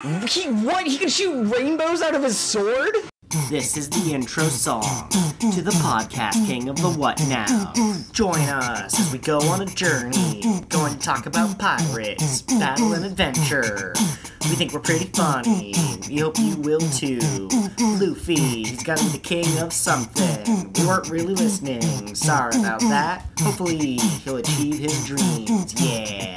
He can shoot rainbows out of his sword? This is the intro song to the podcast King of the What Now. Join us as we go on a journey, going to talk about pirates, battle and adventure. We think we're pretty funny, we hope you will too. Luffy, he's gotta be the king of something. We weren't really listening, sorry about that. Hopefully he'll achieve his dreams, yeah.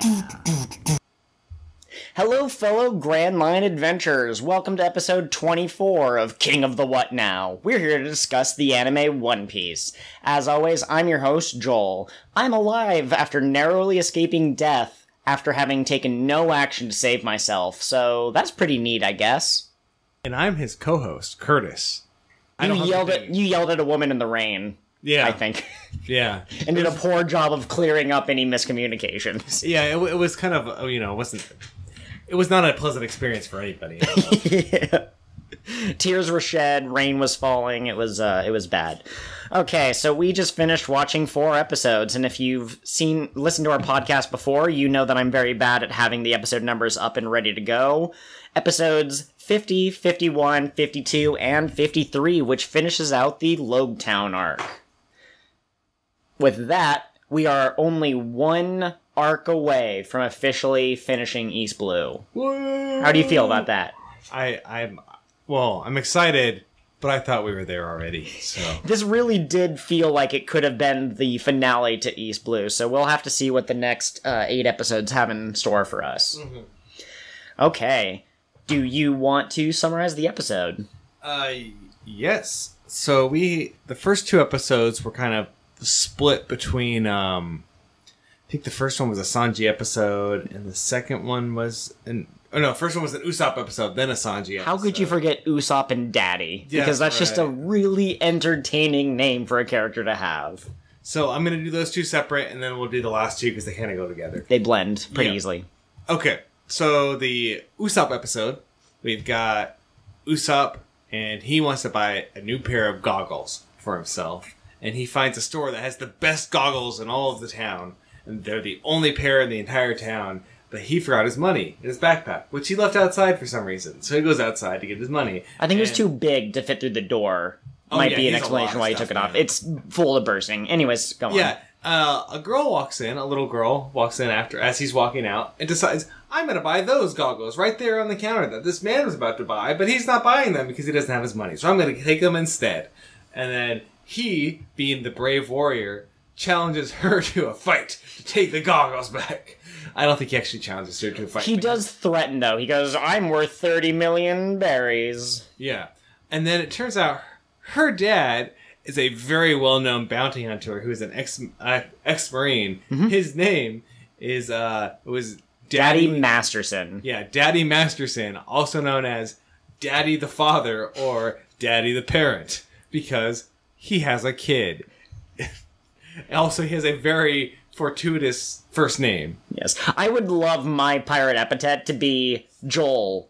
Hello, fellow Grand Line adventurers. Welcome to episode 24 of King of the What Now. We're here to discuss the anime One Piece. As always, I'm your host, Joel. I'm alive after narrowly escaping death after having taken no action to save myself, so that's pretty neat, I guess. And I'm his co-host, Curtis. You yelled at a woman in the rain. Yeah. I think. Yeah. And did a poor job of clearing up any miscommunications. Yeah, it was kind of, it was not a pleasant experience for anybody. Yeah. Tears were shed, rain was falling, it was bad. Okay, so we just finished watching 4 episodes, and if you've listened to our podcast before, you know that I'm very bad at having the episode numbers up and ready to go. Episodes 50, 51, 52, and 53, which finishes out the Logue Town arc. With that, we are only one arc away from officially finishing East Blue. Whoa. How do you feel about that? I'm excited, but I thought we were there already, so. This really did feel like it could have been the finale to East Blue, so we'll have to see what the next 8 episodes have in store for us. Mm-hmm. Okay. Do you want to summarize the episode? Yes. So the first 2 episodes were kind of split between, I think the first one was a Sanji episode, and the second one was first one was an Usopp episode, then a Sanji episode. How could you forget Usopp and Daddy? Yeah, because that's just a really entertaining name for a character to have. So I'm going to do those 2 separate, and then we'll do the last 2 because they kind of go together. They blend pretty easily. Okay, so the Usopp episode, we've got Usopp, and he wants to buy a new pair of goggles for himself. And he finds a store that has the best goggles in all of the town. And they're the only pair in the entire town. But he forgot his money in his backpack, which he left outside for some reason. So he goes outside to get his money. I think it was too big to fit through the door. Might be an explanation why he took it off. It's full of bursting. Anyways, go on. Yeah, a little girl walks in as he's walking out and decides, I'm going to buy those goggles right there on the counter that this man was about to buy, but he's not buying them because he doesn't have his money. So I'm going to take them instead. And then he, being the brave warrior, challenges her to a fight to take the goggles back. I don't think he actually challenges her to a fight. He does threaten, though. He goes, I'm worth 30 million berries. Yeah. And then it turns out her dad is a very well-known bounty hunter who is an ex-Marine. Mm-hmm. His name was Daddy Masterson. Yeah, Daddy Masterson, also known as Daddy the Father or Daddy the Parent, because he has a kid. Also, he has a very fortuitous first name. Yes. I would love my pirate epithet to be Joel,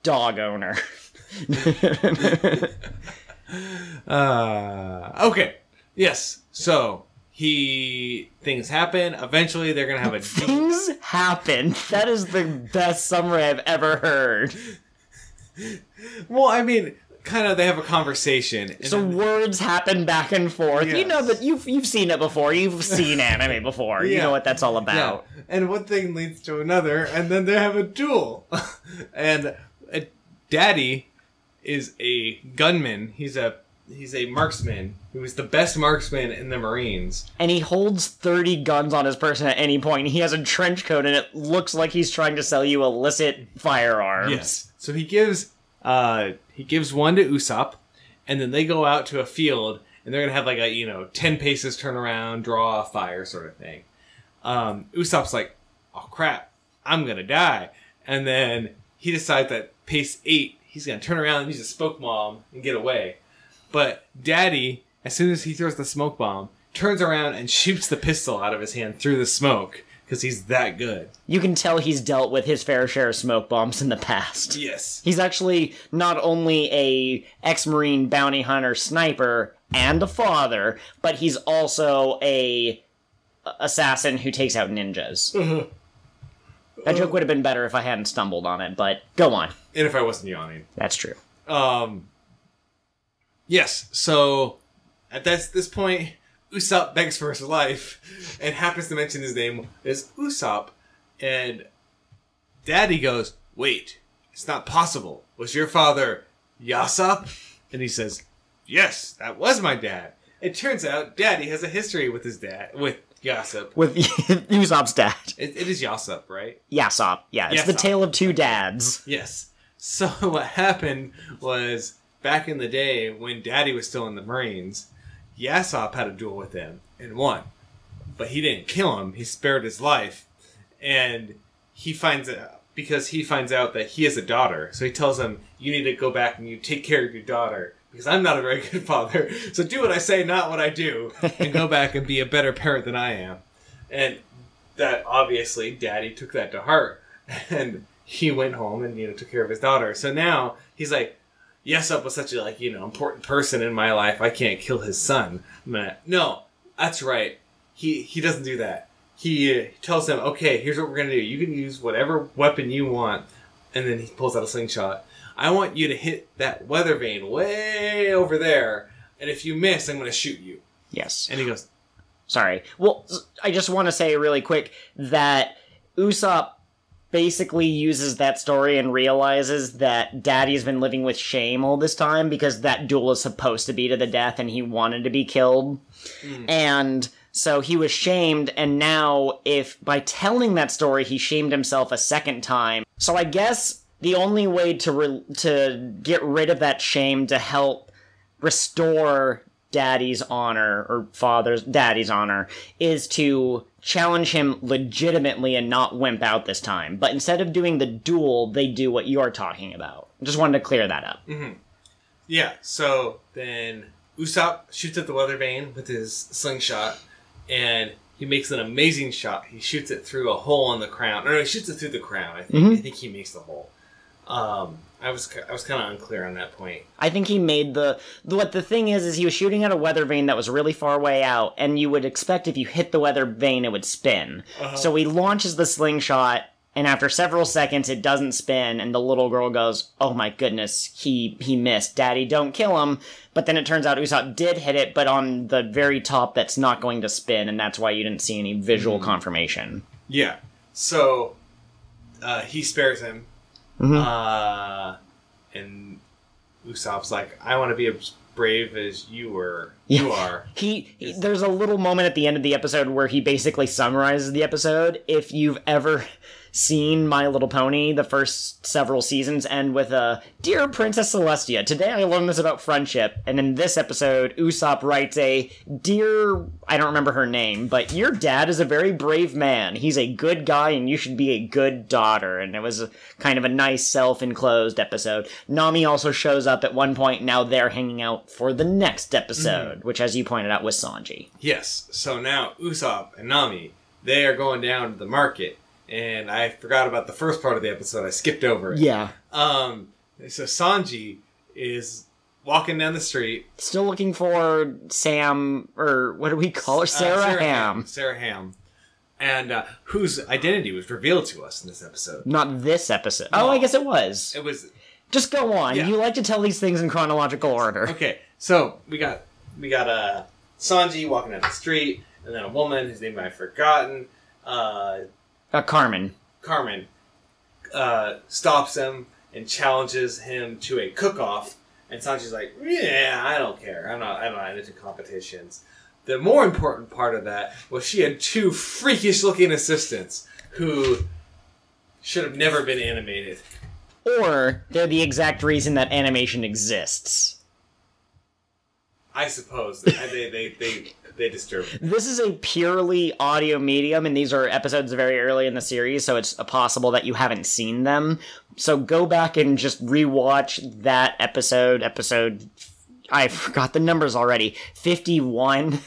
dog owner. Okay. Yes. So, things happen. Eventually, they're going to have a... Things happen? That is the best summary I've ever heard. Well, I mean... kind of, they have a conversation. So words happen back and forth. Yes. You know that you've seen it before. You've seen anime before. You know what that's all about. Yeah. And one thing leads to another, and then they have a duel. And Daddy is a gunman. He's a marksman who is the best marksman in the Marines. And he holds 30 guns on his person at any point. He has a trench coat, and it looks like he's trying to sell you illicit firearms. Yes. So he gives one to Usopp, and then they go out to a field, and they're going to have like a, 10 paces turn around, draw a fire sort of thing. Usopp's like, oh crap, I'm going to die. And then he decides that pace 8, he's going to turn around and use a smoke bomb and get away. But Daddy, as soon as he throws the smoke bomb, turns around and shoots the pistol out of his hand through the smoke. Because he's that good. You can tell he's dealt with his fair share of smoke bombs in the past. Yes. He's actually not only a ex-Marine bounty hunter sniper and a father, but he's also a assassin who takes out ninjas. That joke would have been better if I hadn't stumbled on it, but go on. And if I wasn't yawning. That's true. Yes, so at this point, Usopp begs for his life and happens to mention his name is Usopp. And Daddy goes, wait, it's not possible. Was your father Yasopp? And he says, yes, that was my dad. It turns out Daddy has a history with his dad, with Yasopp. With Usopp's dad. It is Yasopp, right? Yasopp, yeah. It's the Yasopp. tale of two dads. Yes. So what happened was, back in the day when Daddy was still in the Marines, Yasopp had a duel with him and won. But he didn't kill him. He spared his life. And he finds out that he has a daughter. So he tells him, you need to go back and you take care of your daughter. Because I'm not a very good father. So do what I say, not what I do. And go back and be a better parent than I am. And that, obviously, Daddy took that to heart. And he went home and, took care of his daughter. So now, he's like, Yasopp was such a, important person in my life. I can't kill his son. No, that's right. He doesn't do that. He tells him, okay, here's what we're going to do. You can use whatever weapon you want. And then he pulls out a slingshot. I want you to hit that weather vane way over there. And if you miss, I'm going to shoot you. Yes. And he goes, sorry. Well, I just want to say really quick that Usopp basically uses that story and realizes that Daddy's been living with shame all this time because that duel is supposed to be to the death and he wanted to be killed. And so he was shamed, and now by telling that story, he shamed himself a second time. So I guess the only way to get rid of that shame to help restore Daddy's honor, or Daddy's honor, is to challenge him legitimately and not wimp out this time. But instead of doing the duel, they do what you're talking about. Just wanted to clear that up. Mm-hmm. Yeah, so then Usopp shoots at the weather vane with his slingshot, and he makes an amazing shot. He shoots it through a hole in the crown. No, he shoots it through the crown. I think he makes the hole. I was kind of unclear on that point. I think he made what the thing is he was shooting at a weather vane that was really far away out, and you would expect if you hit the weather vane, it would spin. So he launches the slingshot, and after several seconds, it doesn't spin, and the little girl goes, oh my goodness, he missed. Daddy, don't kill him. But then it turns out Usopp did hit it, but on the very top that's not going to spin, and that's why you didn't see any visual confirmation. Yeah. So, he spares him. And Usopp's like, I want to be as brave as you are. There's a little moment at the end of the episode where he basically summarizes the episode. If you've ever seen My Little Pony, the first several seasons end with Dear Princess Celestia, today I learned this about friendship. And in this episode, Usopp writes Dear, I don't remember her name, but your dad is a very brave man. He's a good guy and you should be a good daughter. And it was kind of a nice self-enclosed episode. Nami also shows up at one point. Now they're hanging out for the next episode, which, as you pointed out, was Sanji. Yes. So now Usopp and Nami, they are going down to the market. And I forgot about the first part of the episode. I skipped over it. Yeah. So Sanji is walking down the street. Still looking for Sam, or what do we call her? Sara Hamm. Sara Hamm. And whose identity was revealed to us in this episode. Not this episode. No. Oh, I guess it was. It was. Just go on. Yeah. You like to tell these things in chronological order. Okay. So we got Sanji walking down the street, and then a woman whose name I've forgotten. Carmen. Carmen stops him and challenges him to a cook-off, and Sanji's like, "Yeah, I don't care. I'm not into competitions." The more important part of that was she had two freakish-looking assistants who should have never been animated. Or they're the exact reason that animation exists. I suppose they disturb me. This is a purely audio medium, and these are episodes very early in the series, so it's possible that you haven't seen them. So go back and just rewatch that episode, I forgot the numbers already, 51,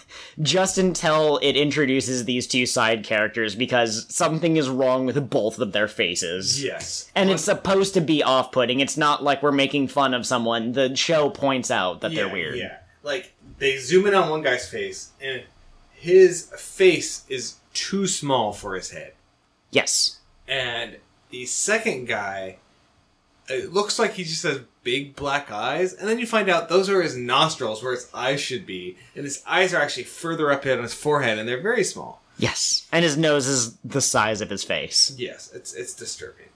just until it introduces these two side characters, because something is wrong with both of their faces. Yes. And it's supposed to be off-putting. It's not like we're making fun of someone. The show points out that they're weird. Yeah. Like, they zoom in on one guy's face, and his face is too small for his head. Yes. And the second guy, it looks like he just has big black eyes, and then you find out those are his nostrils where his eyes should be, and his eyes are actually further up on his forehead, and they're very small. Yes, and his nose is the size of his face. Yes, it's disturbing.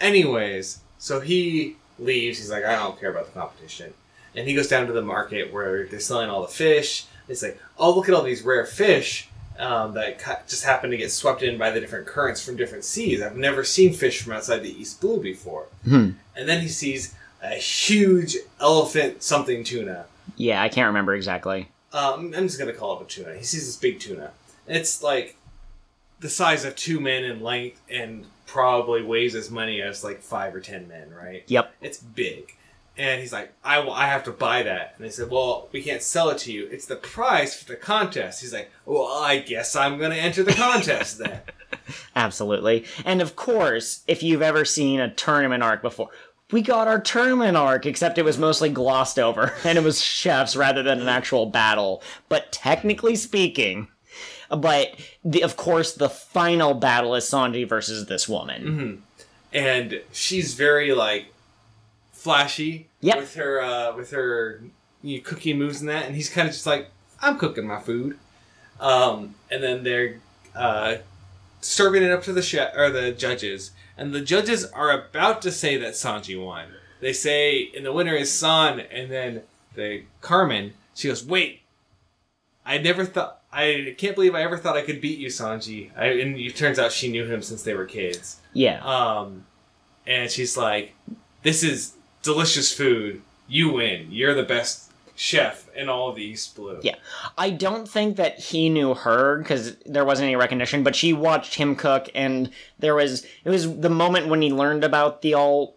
Anyways, so he leaves. He's like, I don't care about the competition. And he goes down to the market where they're selling all the fish. It's like, oh, look at all these rare fish that just happen to get swept in by the different currents from different seas. I've never seen fish from outside the East Blue before. And then he sees a huge elephant something tuna. Yeah, I can't remember exactly. I'm just going to call it a tuna. He sees this big tuna. It's like the size of 2 men in length and probably weighs as many as like 5 or 10 men, right? Yep. It's big. And he's like, I have to buy that. And they said, well, we can't sell it to you. It's the prize for the contest. He's like, well, I guess I'm going to enter the contest then. Absolutely. And of course, if you've ever seen a tournament arc before, we got our tournament arc, except it was mostly glossed over. And it was chefs rather than an actual battle. But technically speaking... But, of course, the final battle is Sanji versus this woman. And she's very, like, flashy with her cooking moves and that. And he's kind of just like, I'm cooking my food. And then they're serving it up to the the judges. And the judges are about to say that Sanji won. They say, and the winner is San. And then the Carmen, she goes, wait, I can't believe I ever thought I could beat you, Sanji. And it turns out she knew him since they were kids. Yeah. And she's like, this is delicious food. You win. You're the best chef in all of the East Blue. Yeah. I don't think that he knew her, because there wasn't any recognition, but she watched him cook, and it was the moment when he learned about the all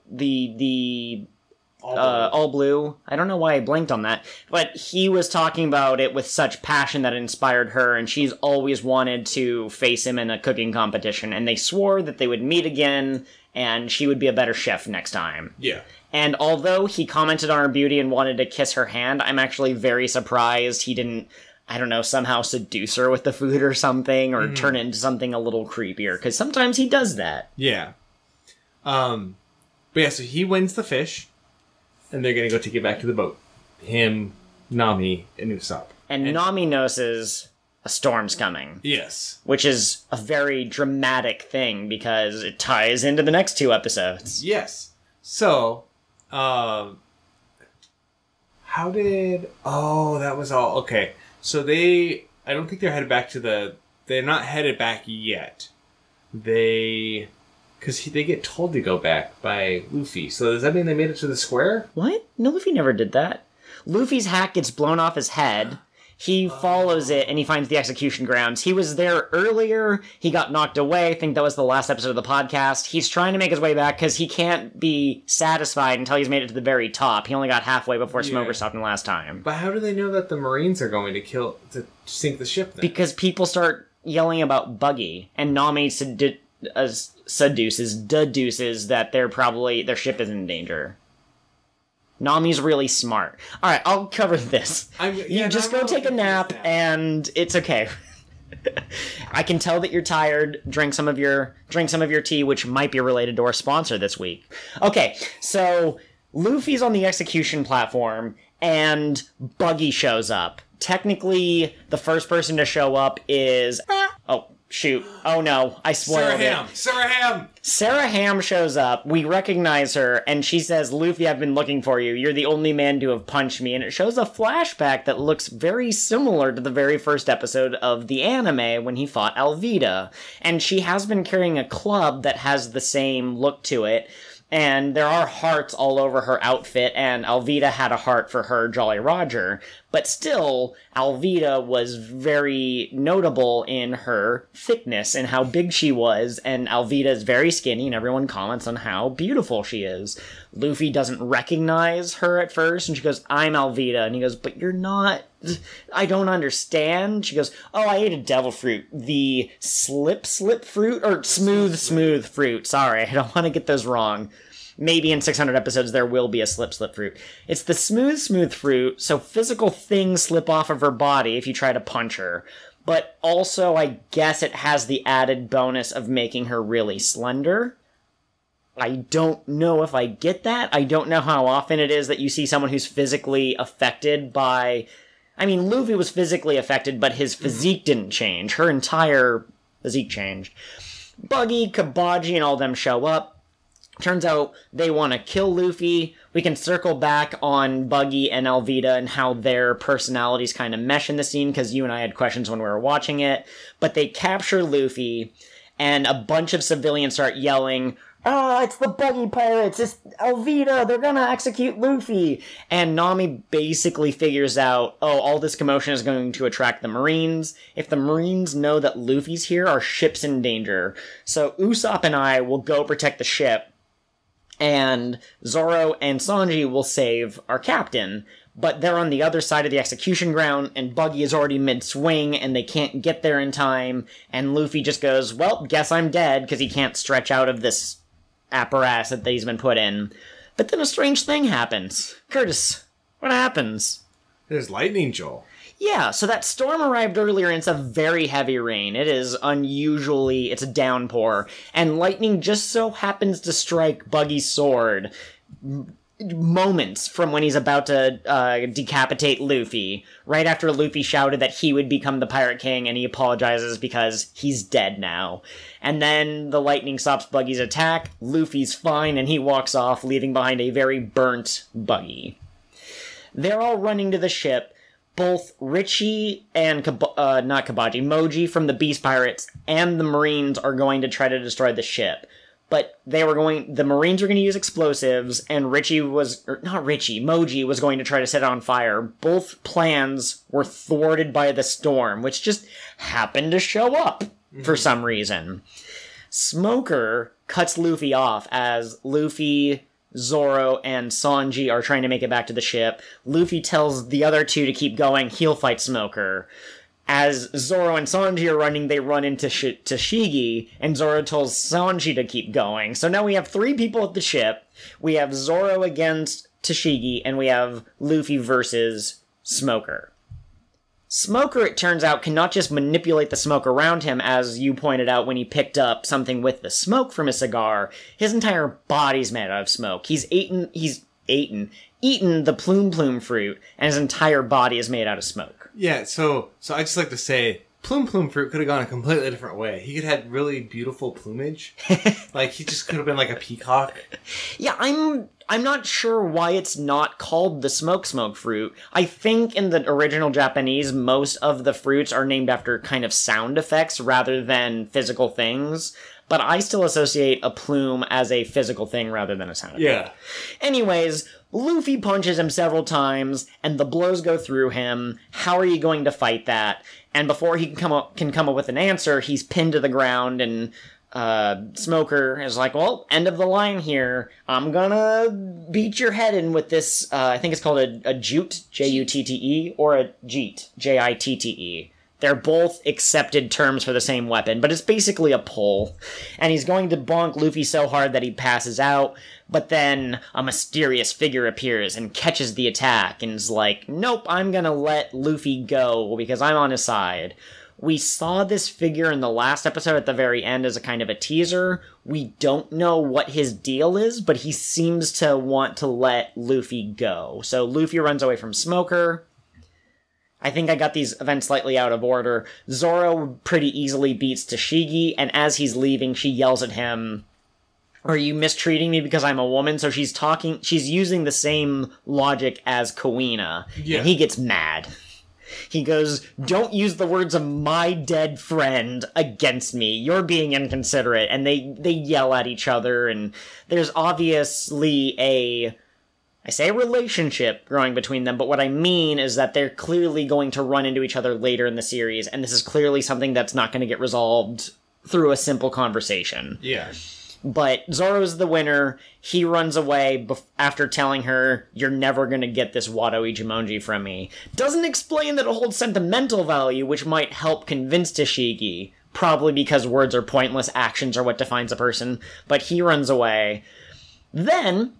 blue. I don't know why I blinked on that, but he was talking about it with such passion that it inspired her, and she's always wanted to face him in a cooking competition, and they swore that they would meet again, and she would be a better chef next time. Yeah. And although he commented on her beauty and wanted to kiss her hand, I'm actually very surprised he didn't, I don't know, somehow seduce her with the food or something, or turn it into something a little creepier, because sometimes he does that. Yeah. But yeah, so he wins the fish, and they're going to go take it back to the boat. Him, Nami, and Usopp. And Nami notices a storm's coming. Yes. Which is a very dramatic thing, because it ties into the next 2 episodes. Yes. So, how did... Oh, that was all... Okay. So I don't think they're headed back to they're not headed back yet. Because they get told to go back by Luffy. So does that mean they made it to the square? What? No, Luffy never did that. Luffy's hat gets blown off his head. He follows it, and he finds the execution grounds. He was there earlier. He got knocked away. I think that was the last episode of the podcast. He's trying to make his way back, because he can't be satisfied until he's made it to the very top. He only got halfway before Smoker stopped him last time. But how do they know that the Marines are going to sink the ship then? Because people start yelling about Buggy, and Nami deduces that their ship is in danger. Nami's really smart. Alright, I'll cover this. Go take a nap, and it's okay. I can tell that you're tired. Drink some of your tea, which might be related to our sponsor this week. Okay, so Luffy's on the execution platform, and Buggy shows up. Technically, the first person to show up is... Oh, shoot. Oh no, I spoiled it. Sara Hamm! Sara Hamm shows up, we recognize her, and she says, Luffy, I've been looking for you. You're the only man to have punched me. And it shows a flashback that looks very similar to the very first episode of the anime when he fought Alvida. And she has been carrying a club that has the same look to it. And there are hearts all over her outfit, and Alvida had a heart for her Jolly Roger. But still, Alvida was very notable in her thickness and how big she was, and Alvida is very skinny, and everyone comments on how beautiful she is. Luffy doesn't recognize her at first, and she goes, I'm Alvida, and he goes, but you're not... I don't understand. She goes, oh, I ate a devil fruit. The slip fruit? Or smooth fruit. Sorry, I don't want to get those wrong. Maybe in 600 episodes there will be a slip fruit. It's the smooth fruit, so physical things slip off of her body if you try to punch her. but also I guess it has the added bonus of making her really slender. I don't know if I get that. I don't know how often it is that you see someone who's physically affected by... I mean, Luffy was physically affected, but his physique didn't change. Her entire physique changed. Buggy, Kabaji, and all them show up. Turns out they want to kill Luffy. We can circle back on Buggy and Alvida and how their personalities kind of mesh in the scene, because you and I had questions when we were watching it. But they capture Luffy, and a bunch of civilians start yelling, it's the Buggy Pirates, it's Alvida, they're gonna execute Luffy. And Nami basically figures out, all this commotion is going to attract the Marines. If the Marines know that Luffy's here, our ship's in danger. So Usopp and I will go protect the ship, and Zoro and Sanji will save our captain. But they're on the other side of the execution ground, and Buggy is already mid-swing, and they can't get there in time, and Luffy just goes, well, guess I'm dead, because he can't stretch out of this apparatus that he's been put in. But then a strange thing happens. Curtis, what happens? There's lightning, Joel. Yeah, so that storm arrived earlier, and it's a very heavy rain. It is unusually, it's a downpour, and lightning just so happens to strike Buggy's sword moments from when he's about to decapitate Luffy, right after Luffy shouted that he would become the Pirate King, and he apologizes because he's dead now. And then the lightning stops Buggy's attack, Luffy's fine, and he walks off, leaving behind a very burnt Buggy. They're all running to the ship. Both Richie and Moji from the Beast Pirates and the Marines are going to try to destroy the ship. But the Marines were going to use explosives, and Moji was going to try to set it on fire. Both plans were thwarted by the storm, which just happened to show up for some reason. Smoker cuts Luffy off as Luffy, Zoro, and Sanji are trying to make it back to the ship. Luffy tells the other two to keep going, he'll fight Smoker. As Zoro and Sanji are running, they run into Tashigi, and Zoro tells Sanji to keep going. So now we have 3 people at the ship. We have Zoro against Tashigi, and we have Luffy versus Smoker. Smoker, it turns out, can not just manipulate the smoke around him, as you pointed out when he picked up something with the smoke from his cigar. His entire body's made out of smoke. He's eaten the plume fruit, and his entire body is made out of smoke. Yeah, so I just like to say, plume fruit could have gone a completely different way. He could have had really beautiful plumage. Like, he just could have been like a peacock. Yeah, I'm not sure why it's not called the smoke fruit. I think in the original Japanese, most of the fruits are named after kind of sound effects rather than physical things. But I still associate a plume as a physical thing rather than a sound effect. Yeah. Anyways, Luffy punches him several times, and the blows go through him. How are you going to fight that? And before he can come up with an answer, he's pinned to the ground, and Smoker is like, well, end of the line here. I'm gonna beat your head in with this, I think it's called a jute, J-U-T-T-E, or a jeet, J-I-T-T-E. They're both accepted terms for the same weapon, but it's basically a pull. And he's going to bonk Luffy so hard that he passes out, but then a mysterious figure appears and catches the attack and is like, nope, I'm gonna let Luffy go because I'm on his side. We saw this figure in the last episode at the very end as a kind of a teaser. We don't know what his deal is, but he seems to want to let Luffy go. So Luffy runs away from Smoker. I think I got these events slightly out of order. Zoro pretty easily beats Tashigi, and as he's leaving, she yells at him, are you mistreating me because I'm a woman? So she's using the same logic as Kuina, and he gets mad. He goes, don't use the words of my dead friend against me. You're being inconsiderate. And they yell at each other, and there's obviously a relationship growing between them, but what I mean is that they're clearly going to run into each other later in the series, and this is clearly something that's not going to get resolved through a simple conversation. Yeah. But Zoro's the winner. He runs away after telling her, you're never going to get this Wado Ichimonji from me. Doesn't explain that it holds sentimental value, which might help convince Tashigi, probably because words are pointless, actions are what defines a person, but he runs away. Then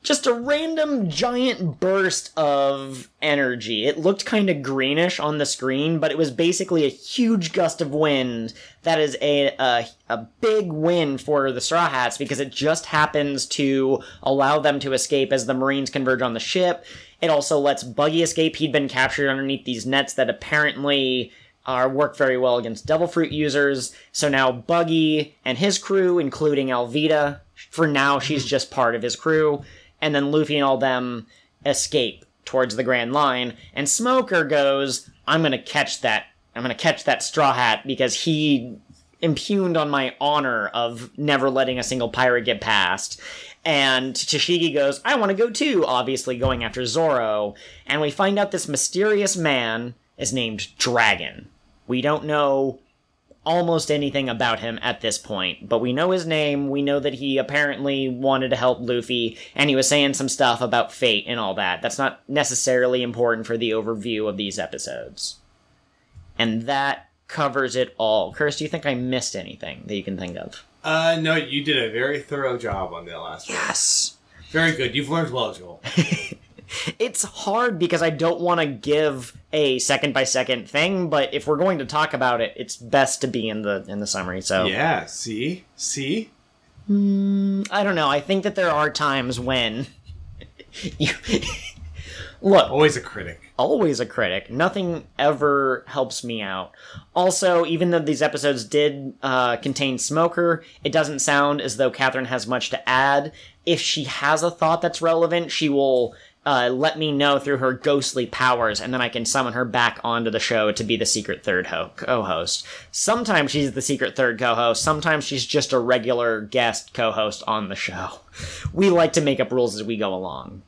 just a random giant burst of energy. It looked kind of greenish on the screen, but it was basically a huge gust of wind that is a big win for the Straw Hats because it just happens to allow them to escape as the Marines converge on the ship. It also lets Buggy escape. He'd been captured underneath these nets that apparently work very well against Devil Fruit users. So now Buggy and his crew, including Alvida, for now she's just part of his crew, and then Luffy and all them escape towards the Grand Line, and Smoker goes, I'm gonna catch that Straw Hat because he impugned on my honor of never letting a single pirate get past. And Tashigi goes, I want to go too, obviously going after Zoro, and we find out this mysterious man is named Dragon. We don't know almost anything about him at this point, but we know his name, we know that he apparently wanted to help Luffy, and he was saying some stuff about fate and all that. That's not necessarily important for the overview of these episodes. And that covers it all. Curse, do you think I missed anything that you can think of? No, you did a very thorough job on the last one. Yes! Very good. You've learned well, Joel. It's hard because I don't want to give a second-by-second thing, but if we're going to talk about it, it's best to be in the summary, so... Yeah, see? See? I don't know. I think that there are times when... you... Look... Always a critic. Always a critic. Nothing ever helps me out. Also, even though these episodes did contain Smoker, it doesn't sound as though Catherine has much to add. If she has a thought that's relevant, she will... let me know through her ghostly powers, and then I can summon her back onto the show to be the secret third co-host. Sometimes she's the secret third co-host, sometimes she's just a regular guest co-host on the show. We like to make up rules as we go along.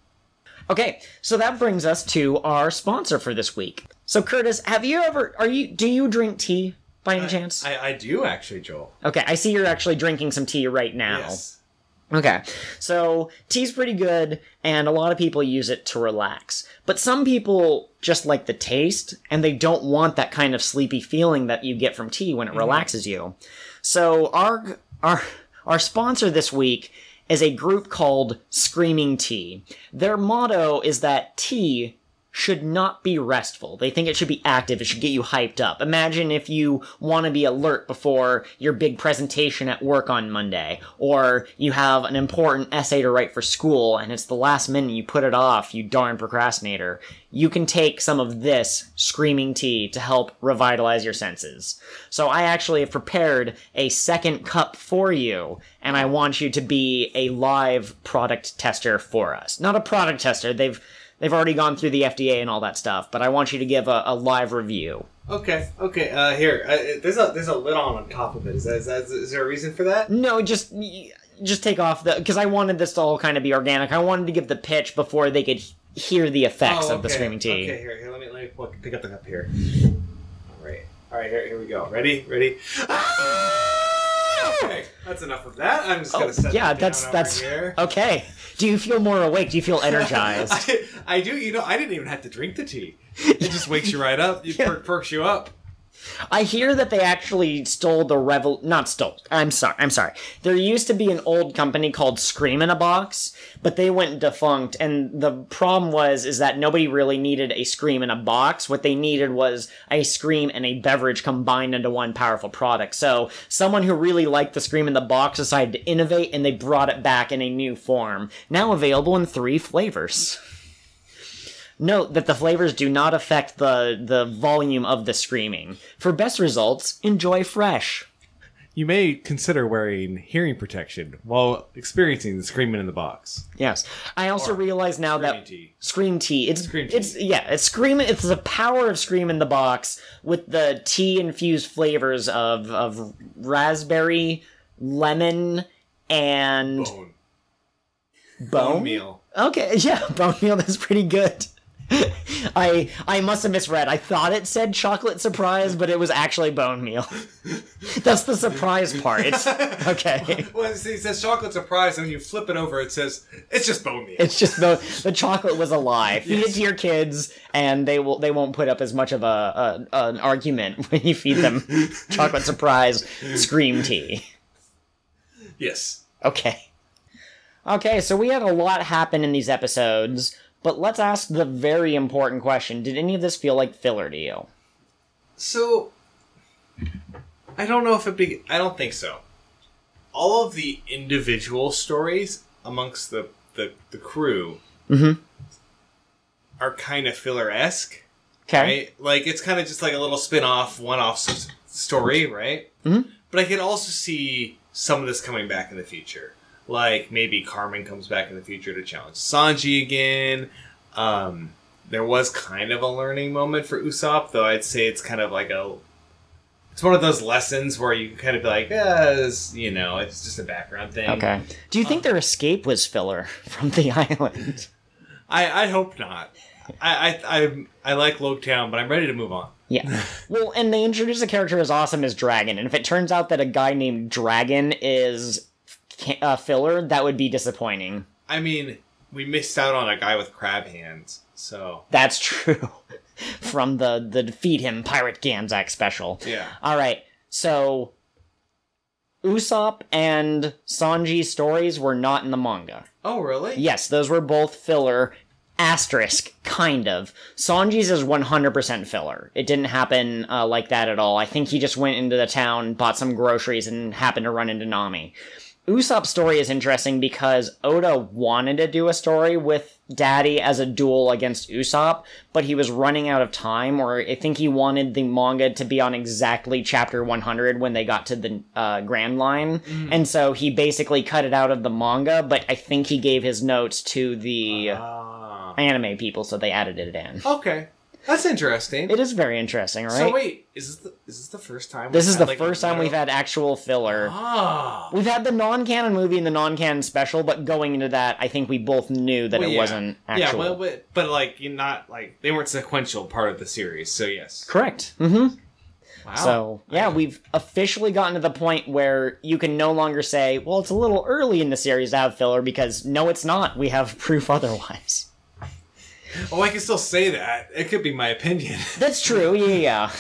Okay, so that brings us to our sponsor for this week. So Curtis, do you drink tea by any chance? I do actually, Joel. Okay, I see you're actually drinking some tea right now. Yes. Okay, so tea's pretty good, and a lot of people use it to relax. But some people just like the taste, and they don't want that kind of sleepy feeling that you get from tea when it relaxes you. So our sponsor this week is a group called Screaming Tea. Their motto is that tea should not be restful. They think it should be active. It should get you hyped up. Imagine if you want to be alert before your big presentation at work on Monday, or you have an important essay to write for school, and it's the last minute you put it off, you darn procrastinator. You can take some of this Screaming Tea to help revitalize your senses. So I actually have prepared a second cup for you, and I want you to be a live product tester for us. Not a product tester, they've already gone through the FDA and all that stuff, but I want you to give a live review. Okay. Here, there's a lid on top of it. Is there a reason for that? No, just take off because I wanted this to all kind of be organic. I wanted to give the pitch before they could hear the effects of the Screaming Tea. Okay, here, let me pick up the cup here. All right, here we go. Ready? Okay, that's enough of that. I'm just gonna set that down over here. Okay. Do you feel more awake? Do you feel energized? I do. I didn't even have to drink the tea. It just wakes you right up. It perks you up. I hear that they actually stole the not stole. I'm sorry. There used to be an old company called Scream in a Box, but they went defunct, and the problem is that nobody really needed a Scream in a box. What they needed was a Scream and a beverage combined into one powerful product. So someone who really liked the Scream in the Box decided to innovate, and they brought it back in a new form. Now available in 3 flavors. Note that the flavors do not affect the volume of the screaming. For best results, enjoy fresh. You may consider wearing hearing protection while experiencing the Screaming in the Box. Yes. I also realize now that Scream Tea. It's Scream. It's the power of Scream in the Box with the tea infused flavors of raspberry, lemon, and bone meal. Okay, yeah, bone meal. That's pretty good. I must have misread. I thought it said chocolate surprise, but it was actually bone meal. That's the surprise part. It's okay. Well, see, it says chocolate surprise, and when you flip it over, it says it's just bone meal. It's just the chocolate was a lie. Feed it to your kids, and they won't put up as much of an argument when you feed them chocolate surprise Scream Tea. Yes. Okay. Okay, so we had a lot happen in these episodes, but let's ask the very important question. Did any of this feel like filler to you? So, I don't know if I don't think so. All of the individual stories amongst the crew are kind of filler-esque. Okay. Right? Like, it's kind of just like a little spin-off, one-off story, right? Mm-hmm. But I could also see some of this coming back in the future. Like, maybe Carmen comes back in the future to challenge Sanji again. There was kind of a learning moment for Usopp, though I'd say it's kind of like it's one of those lessons where you can kind of be like, it's just a background thing. Okay. Do you think their escape was filler from the island? I hope not. I like Logue Town, but I'm ready to move on. Yeah. Well, and they introduce a character as awesome as Dragon, and if it turns out that a guy named Dragon is filler, that would be disappointing. I mean, we missed out on a guy with crab hands, so... That's true. From the Defeat Him Pirate Ganzak special. Yeah. Alright, so... Usopp and Sanji's stories were not in the manga. Oh, really? Yes, those were both filler. Asterisk, kind of. Sanji's is 100% filler. It didn't happen like that at all. I think he just went into the town, bought some groceries, and happened to run into Nami. Usopp's story is interesting because Oda wanted to do a story with Daddy as a duel against Usopp, but he was running out of time, or I think he wanted the manga to be on exactly chapter 100 when they got to the Grand Line, and so he basically cut it out of the manga, but I think he gave his notes to the anime people, so they added it in. Okay. That's interesting. It is very interesting, right? So wait, is this the first time? This is the first time we've had actual filler. Ah. We've had the non-canon movie and the non-canon special, but going into that, I think we both knew that it wasn't actual. Yeah, but like, you're not like they weren't sequential part of the series, so yes. Correct. Mm-hmm. Wow. So, yeah, we've officially gotten to the point where you can no longer say, well, it's a little early in the series to have filler, because no, it's not. We have proof otherwise. Oh, I can still say that. It could be my opinion. That's true, yeah.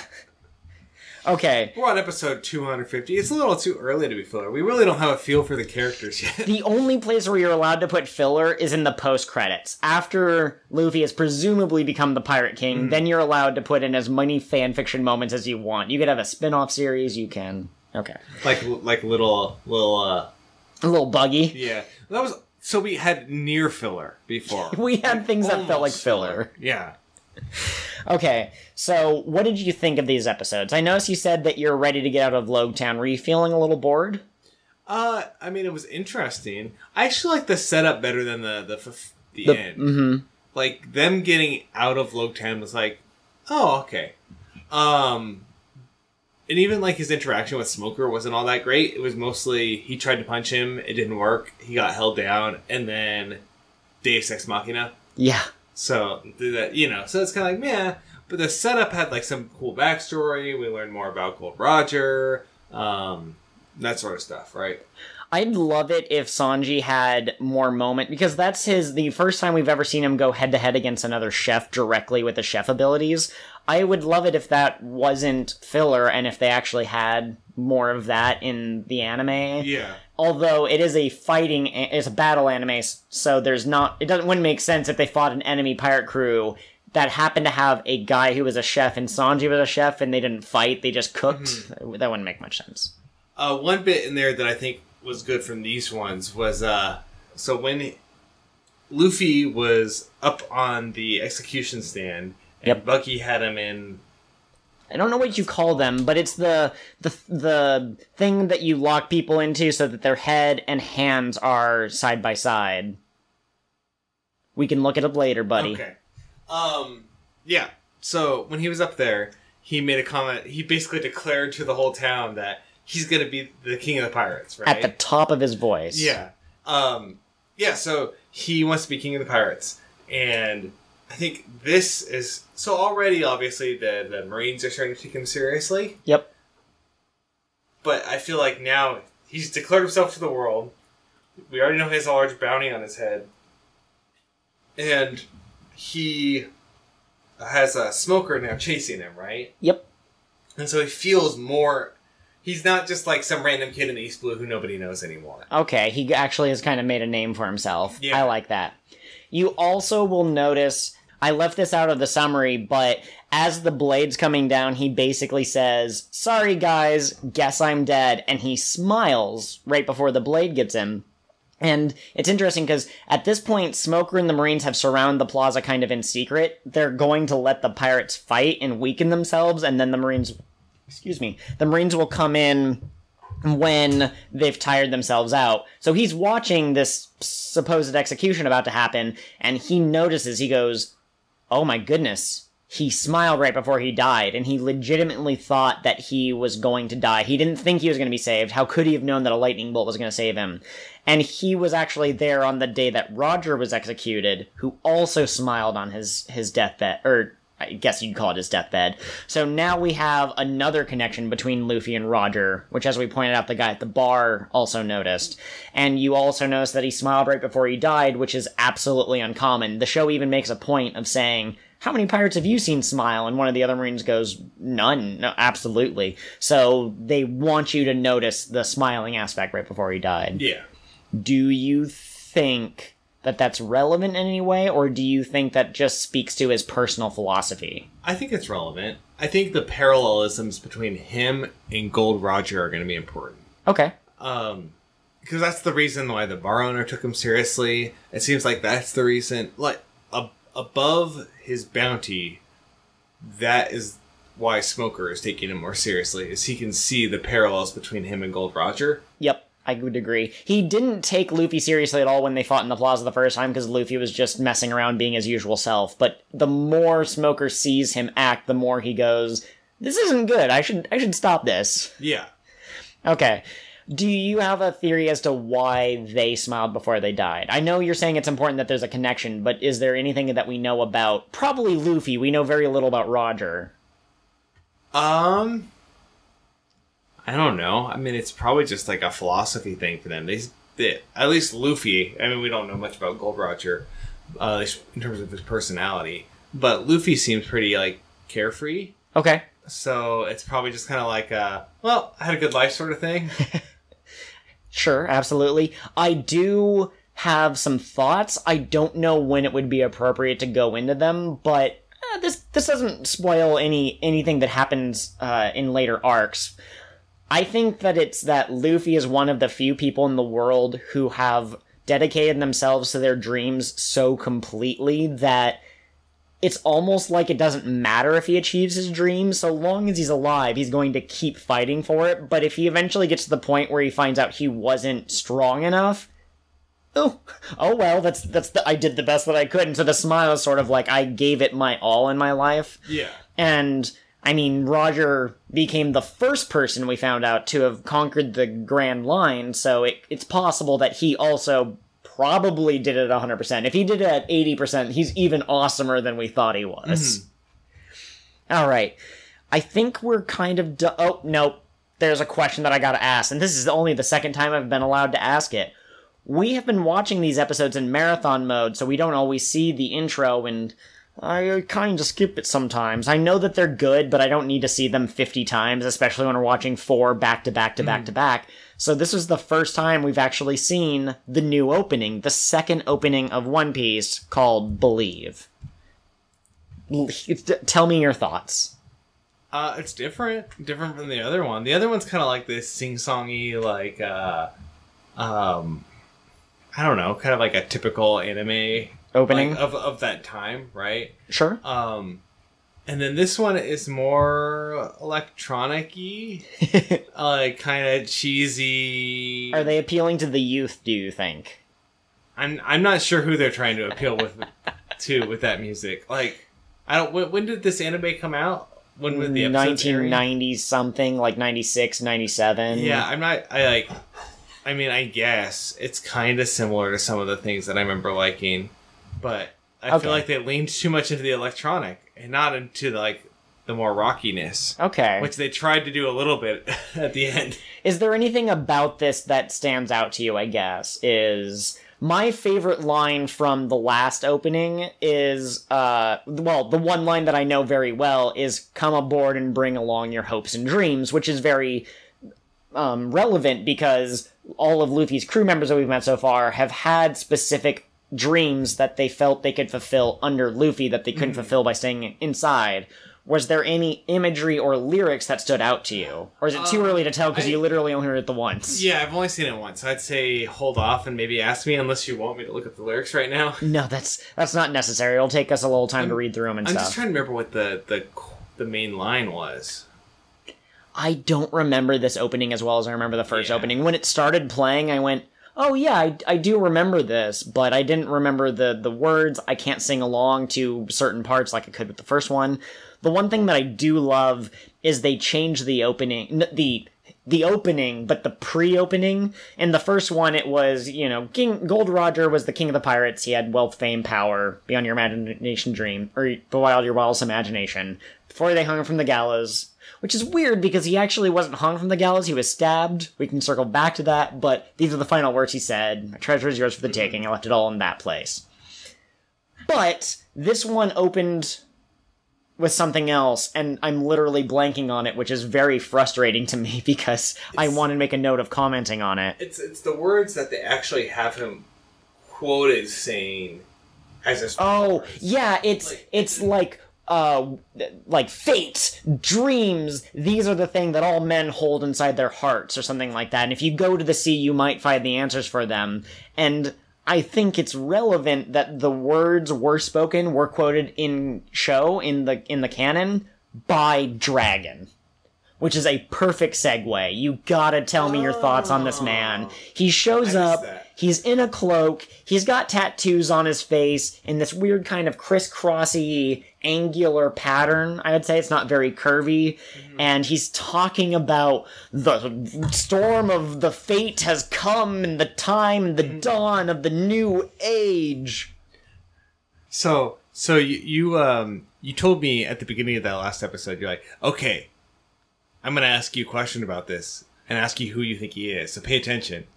Okay. We're on episode 250. It's a little too early to be filler. We really don't have a feel for the characters yet. The only place where you're allowed to put filler is in the post-credits. After Luffy has presumably become the Pirate King, then you're allowed to put in as many fanfiction moments as you want. You could have a spin-off series, you can... Okay. Like little... A little buggy. Yeah. That was... So we had near filler before. We had things that felt like filler. Yeah. Okay, so what did you think of these episodes? I noticed you said that you're ready to get out of Logue Town. Were you feeling a little bored? I mean, it was interesting. I actually like the setup better than the end. Mm-hmm. Like, them getting out of Logue Town was like, oh, okay. And even, like, his interaction with Smoker wasn't all that great. It was mostly, he tried to punch him, it didn't work, he got held down, and then Deus Ex Machina. Yeah. So, so it's kind of like, meh. But the setup had, like, some cool backstory. We learned more about Gold Roger, that sort of stuff, right? I'd love it if Sanji had more moment, because that's the first time we've ever seen him go head-to-head against another chef directly with the chef abilities. I would love it if that wasn't filler, and if they actually had more of that in the anime. Yeah. Although it is it's a battle anime, so wouldn't make sense if they fought an enemy pirate crew that happened to have a guy who was a chef and Sanji was a chef and they didn't fight, they just cooked. Mm-hmm. That wouldn't make much sense. One bit in there that I think was good from these ones was, so when Luffy was up on the execution stand, and Bucky had him in... I don't know what you call them, but it's the thing that you lock people into so that their head and hands are side by side. We can look it up later, buddy. Okay. Yeah. So when he was up there, he made a comment. He basically declared to the whole town that he's going to be the king of the pirates, right? At the top of his voice. Yeah. Yeah, so he wants to be king of the pirates. And I think this is... So already, obviously, the Marines are starting to take him seriously. Yep. But I feel like now he's declared himself to the world. We already know he has a large bounty on his head. And he has a Smoker now chasing him, right? Yep. And so he feels more He's not just like some random kid in East Blue who nobody knows anymore. Okay, he actually has kind of made a name for himself. Yeah. I like that. You also will notice, I left this out of the summary, but as the blade's coming down, he basically says, "Sorry guys, guess I'm dead," and he smiles right before the blade gets him. And it's interesting because at this point, Smoker and the Marines have surrounded the plaza kind of in secret. They're going to let the pirates fight and weaken themselves, and then the Marines will come in when they've tired themselves out. So he's watching this supposed execution about to happen, and he notices, he goes, "Oh my goodness." He smiled right before he died, and he legitimately thought that he was going to die. He didn't think he was going to be saved. How could he have known that a lightning bolt was going to save him? And he was actually there on the day that Roger was executed, who also smiled on his deathbed, or I guess you'd call it his deathbed. So now we have another connection between Luffy and Roger, which, as we pointed out, the guy at the bar also noticed. And you also notice that he smiled right before he died, which is absolutely uncommon. The show even makes a point of saying, "How many pirates have you seen smile?" And one of the other Marines goes, "None." No, absolutely. So they want you to notice the smiling aspect right before he died. Yeah. Do you think that that's relevant in any way, or do you think that just speaks to his personal philosophy? I think it's relevant. I think the parallelisms between him and Gold Roger are going to be important. Okay. Because that's the reason why the bar owner took him seriously. It seems like that's the reason. Like, above his bounty, that is why Smoker is taking him more seriously, is he can see the parallels between him and Gold Roger. Yep, I would agree. He didn't take Luffy seriously at all when they fought in the plaza the first time, because Luffy was just messing around being his usual self. But the more Smoker sees him act, the more he goes, "This isn't good. I should stop this." Yeah. Okay. Do you have a theory as to why they smiled before they died? I know you're saying it's important that there's a connection, but is there anything that we know about... Probably Luffy. We know very little about Roger. I don't know. I mean, it's probably just like a philosophy thing for them. They at least Luffy, I mean, we don't know much about Gold Roger, in terms of his personality, but Luffy seems pretty, like, carefree. Okay. So it's probably just kind of like well, I had a good life sort of thing. Sure, absolutely. I do have some thoughts. I don't know when it would be appropriate to go into them, but this doesn't spoil anything that happens in later arcs. I think that it's that Luffy is one of the few people in the world who have dedicated themselves to their dreams so completely that it's almost like it doesn't matter if he achieves his dream. So long as he's alive, he's going to keep fighting for it. But if he eventually gets to the point where he finds out he wasn't strong enough, oh well, I did the best that I could. And so the smile is sort of like, I gave it my all in my life. Yeah. And, I mean, Roger became the first person we found out to have conquered the Grand Line, so it's possible that he also probably did it 100%. If he did it at 80%, he's even awesomer than we thought he was. Mm-hmm. All right. I think we're kind of... Oh, nope. There's a question that I gotta ask, and this is only the second time I've been allowed to ask it. We have been watching these episodes in marathon mode, so we don't always see the intro, and I kind of skip it sometimes. I know that they're good, but I don't need to see them 50 times, especially when we're watching 4 back-to-back to back-to-back. So this was the first time we've actually seen the new opening, the second opening of One Piece, called Believe. Tell me your thoughts. It's different from the other one. The other one's kind of like this sing-songy, like, I don't know, kind of like a typical anime opening, like, of that time, right? Sure. And then this one is more electronic-y, like kind of cheesy. Are they appealing to the youth, do you think? I'm not sure who they're trying to appeal with that music. Like, I don't. When did this anime come out? When was the episode? 1990 something, like 96, 97. Yeah, I mean, I guess it's kind of similar to some of the things that I remember liking, but I feel like they leaned too much into the electronic and not into the more rockiness. Okay. Which they tried to do a little bit at the end. Is there anything about this that stands out to you, I guess, is... My favorite line from the last opening is, the one line that I know very well is, "Come aboard and bring along your hopes and dreams," which is very relevant because all of Luffy's crew members that we've met so far have had specific dreams that they felt they could fulfill under Luffy that they couldn't fulfill by staying inside. Was there any imagery or lyrics that stood out to you? Or is it too early to tell because you literally only heard it the once? Yeah, I've only seen it once. I'd say hold off and maybe ask me unless you want me to look up the lyrics right now. No, that's not necessary. It'll take us a little time to read through them and stuff. I'm just trying to remember what the main line was. I don't remember this opening as well as I remember the first opening. When it started playing, I went, oh yeah, I do remember this, but I didn't remember the words. I can't sing along to certain parts like I could with the first one. The one thing that I do love is they changed the opening, the opening, but the pre-opening. In the first one, it was, King Gold Roger was the king of the pirates. He had wealth, fame, power, beyond your imagination dream, or beyond your wildest imagination. Before they hung him from the gallows, which is weird because he actually wasn't hung from the gallows, he was stabbed. We can circle back to that, but these are the final words he said. My treasure is yours for the taking. I left it all in that place. But this one opened with something else, and I'm literally blanking on it, which is very frustrating to me because I want to make a note of commenting on it. It's the words that they actually have him quoted saying as a... Oh, yeah, it's like fate, dreams, these are the thing that all men hold inside their hearts, or something like that. And if you go to the sea, you might find the answers for them. And I think it's relevant that the words were quoted in the canon by Dragon, which is a perfect segue. You gotta tell me your thoughts on this man. He shows up, he's in a cloak, he's got tattoos on his face in this weird kind of crisscrossy, angular pattern. I would say it's not very curvy. And he's talking about the storm of the fate has come and the time, the dawn of the new age. So you told me at the beginning of that last episode, you're like, okay, I'm going to ask you a question about this and ask you who you think he is. So pay attention.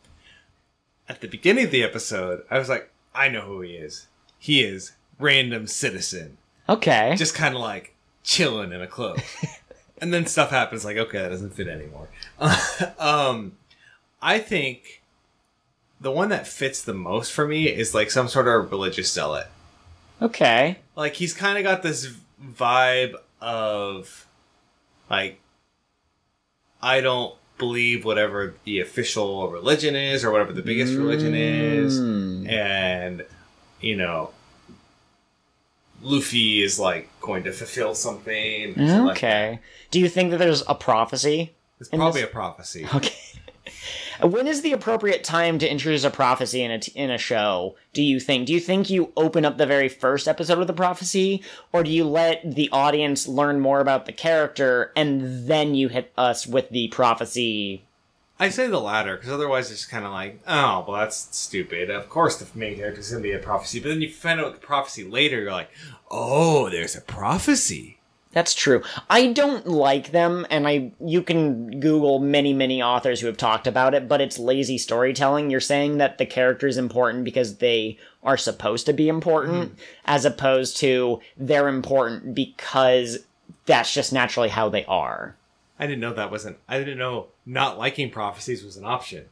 At the beginning of the episode, I was like, I know who he is. He is random citizen. Okay. Just kind of like chilling in a cloak. And then stuff happens like, okay, that doesn't fit anymore. I think the one that fits the most for me is like some sort of religious zealot. Okay. Like he's kind of got this vibe of like, I don't believe whatever the official religion is or whatever the biggest religion is. And, Luffy is like going to fulfill something. Okay. Like do you think that there's a prophecy? It's probably a prophecy. Okay. When is the appropriate time to introduce a prophecy in a show, do you think? Do you think you open up the very first episode with a prophecy? Or do you let the audience learn more about the character and then you hit us with the prophecy? I say the latter, because otherwise it's kind of like, oh, well, that's stupid. Of course the main character's going to be a prophecy. But then you find out the prophecy later, you're like, oh, there's a prophecy. That's true. I don't like them, and you can Google many, many authors who have talked about it, but it's lazy storytelling. You're saying that the character is important because they are supposed to be important, as opposed to they're important because that's just naturally how they are. I didn't know not liking prophecies was an option.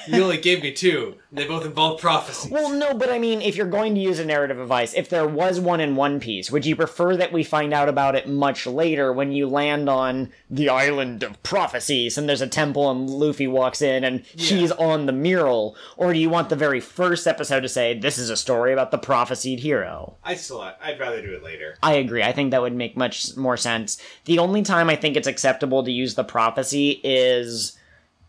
You only gave me two. They both involve prophecies. Well, no, but I mean, if you're going to use a narrative device, if there was one in One Piece, would you prefer that we find out about it much later when you land on the island of prophecies and there's a temple and Luffy walks in and he's on the mural? Or do you want the very first episode to say, this is a story about the prophesied hero? I'd rather do it later. I agree. I think that would make much more sense. The only time I think it's acceptable to use the prophecy is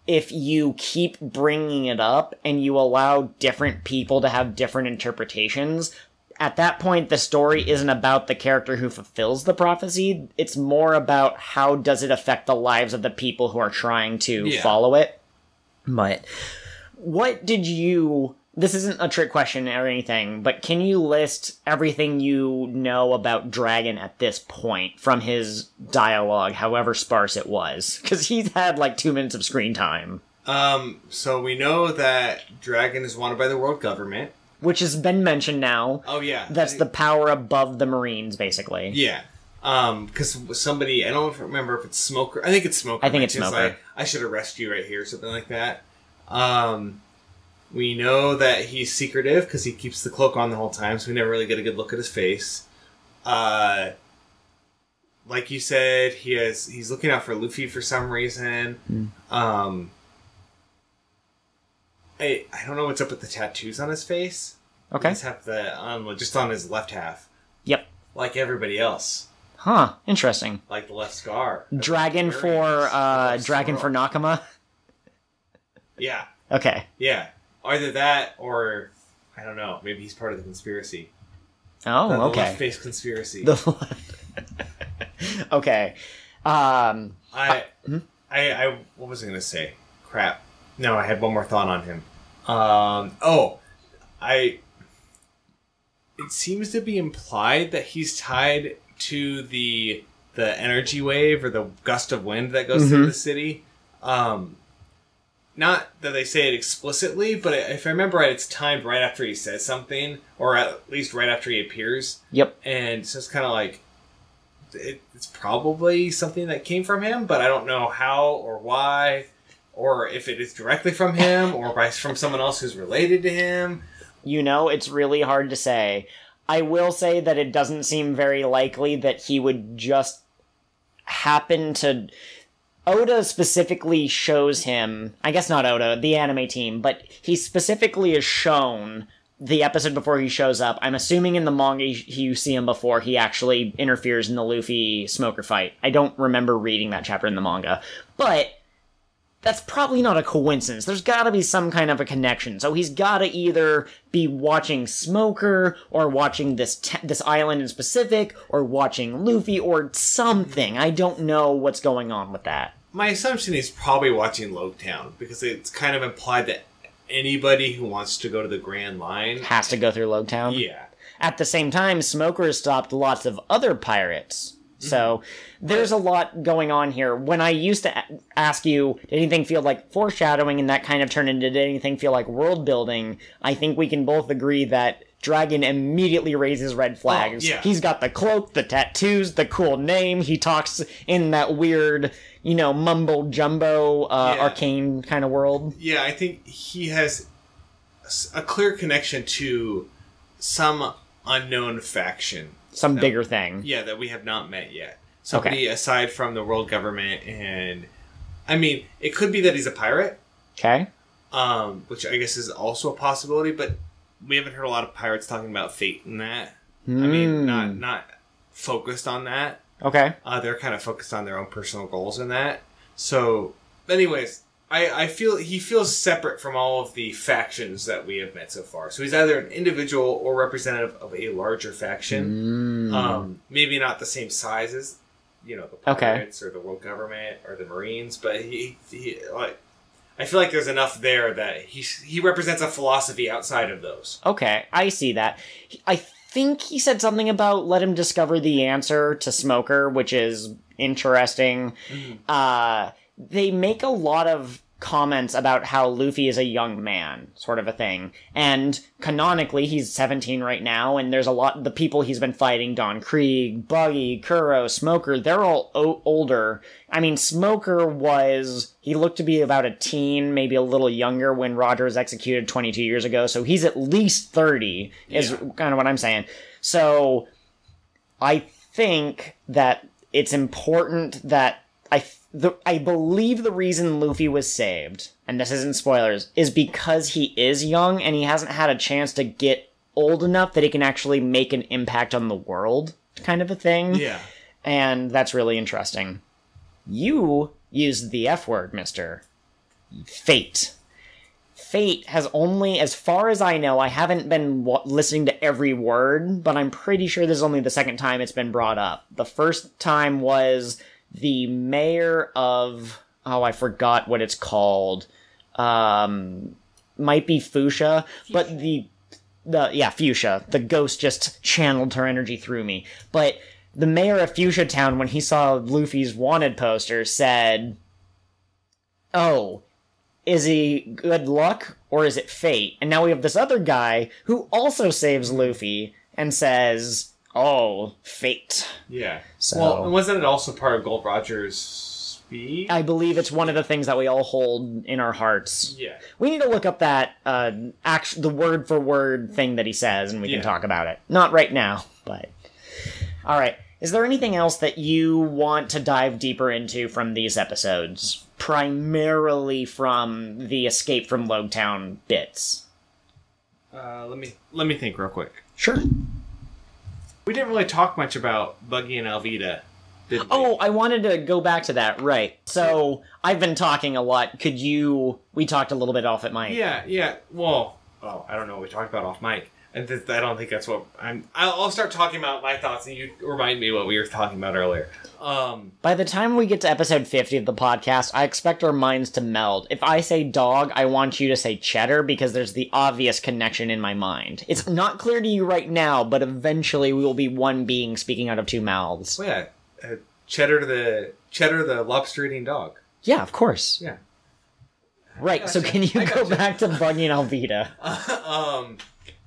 if you keep bringing it up and you allow different people to have different interpretations. At that point, the story isn't about the character who fulfills the prophecy. It's more about how does it affect the lives of the people who are trying to follow it. But what did you... This isn't a trick question or anything, but can you list everything you know about Dragon at this point from his dialogue, however sparse it was? Because he's had like 2 minutes of screen time. So we know that Dragon is wanted by the world government. Which has been mentioned now. Oh, yeah. That's the power above the Marines, basically. Yeah. Because somebody, I don't remember if it's Smoker. I think it's Smoker. I think it's Smoker. Like, I should arrest you right here, something like that. We know that he's secretive because he keeps the cloak on the whole time, so we never really get a good look at his face. Like you said, he's looking out for Luffy for some reason. I don't know what's up with the tattoos on his face. Okay. He just have just on his left half. Yep. Like everybody else. Huh. Interesting. Like the left scar. Dragon for Nakama? Yeah. Okay. Yeah. Either that or, I don't know, maybe he's part of the conspiracy. Oh, the okay. left-face conspiracy. Okay. What was I going to say? Crap. No, I had one more thought on him. It seems to be implied that he's tied to the energy wave or the gust of wind that goes through the city. Not that they say it explicitly, but if I remember right, it's timed right after he says something, or at least right after he appears. Yep. And so it's kind of like, it's probably something that came from him, but I don't know how or why, or if it is directly from him, or from someone else who's related to him. You know, it's really hard to say. I will say that it doesn't seem very likely that he would just happen to... Oda specifically shows him... I guess not Oda, the anime team, but he specifically is shown the episode before he shows up. I'm assuming in the manga you see him before he actually interferes in the Luffy-Smoker fight. I don't remember reading that chapter in the manga. But... that's probably not a coincidence. There's gotta be some kind of a connection. So he's gotta either be watching Smoker, or watching this island in specific, or watching Luffy, or something. I don't know what's going on with that. My assumption is probably watching Logue Town, because it's kind of implied that anybody who wants to go to the Grand Line... has to go through Logue Town? Yeah. At the same time, Smoker has stopped lots of other pirates. So, there's a lot going on here. When I used to ask you, did anything feel like foreshadowing, and that kind of turned into, did anything feel like world building, I think we can both agree that Dragon immediately raises red flags. Oh, yeah. He's got the cloak, the tattoos, the cool name, he talks in that weird, mumbo-jumbo, arcane kind of world. Yeah, I think he has a clear connection to some unknown faction. Some bigger thing. Yeah, that we have not met yet. Somebody aside from the world government, and... I mean, it could be that he's a pirate. Okay. Which I guess is also a possibility, but we haven't heard a lot of pirates talking about fate in that. I mean, not focused on that. Okay. They're kind of focused on their own personal goals in that. So, anyways... I feel he feels separate from all of the factions that we have met so far. So he's either an individual or representative of a larger faction. Maybe not the same size as, the pirates or the world government or the Marines, but I feel like there's enough there that he represents a philosophy outside of those. Okay, I see that. I think he said something about let him discover the answer to Smoker, which is interesting. They make a lot of comments about how Luffy is a young man, sort of a thing. And canonically, he's 17 right now, and there's a lot... the people he's been fighting, Don Krieg, Buggy, Kuro, Smoker, they're all older. I mean, Smoker was... he looked to be about a teen, maybe a little younger when Roger was executed 22 years ago, so he's at least 30, is kind of what I'm saying. So, I think that it's important that... I believe the reason Luffy was saved, and this isn't spoilers, is because he is young and he hasn't had a chance to get old enough that he can actually make an impact on the world, kind of a thing. Yeah. And that's really interesting. You used the F word, mister. Fate. Fate has only, as far as I know, I haven't been listening to every word, but I'm pretty sure this is only the second time it's been brought up. The first time was... the mayor of... I forgot what it's called. Might be Fuchsia, but Fuchsia. The ghost just channeled her energy through me. But the mayor of Fuchsia Town, when he saw Luffy's wanted poster, said, "Oh, is he good luck, or is it fate?" And now we have this other guy who also saves Luffy and says... Oh, fate. Yeah. So, well, and wasn't it also part of Gold Roger's speech? I believe it's one of the things that we all hold in our hearts. Yeah. We need to look up that, the word-for-word thing that he says, and we can talk about it. Not right now, but... Alright, is there anything else that you want to dive deeper into from these episodes? Primarily from the escape from Logue Town bits. Let me think real quick. Sure. We didn't really talk much about Buggy and Alvida, did we? Oh, I wanted to go back to that, right. So, I've been talking a lot. We talked a little bit off at mic. Yeah. Well, I don't know what we talked about off mic. And I don't think that's what I'll start talking about my thoughts, and you remind me what we were talking about earlier. By the time we get to episode 50 of the podcast, I expect our minds to meld. If I say dog, I want you to say cheddar, because there's the obvious connection in my mind. It's not clear to you right now, but eventually we will be one being speaking out of two mouths. Well, yeah, Cheddar the lobster-eating dog. Yeah, of course. Yeah. Right, so can you go back to Buggy and Alvida?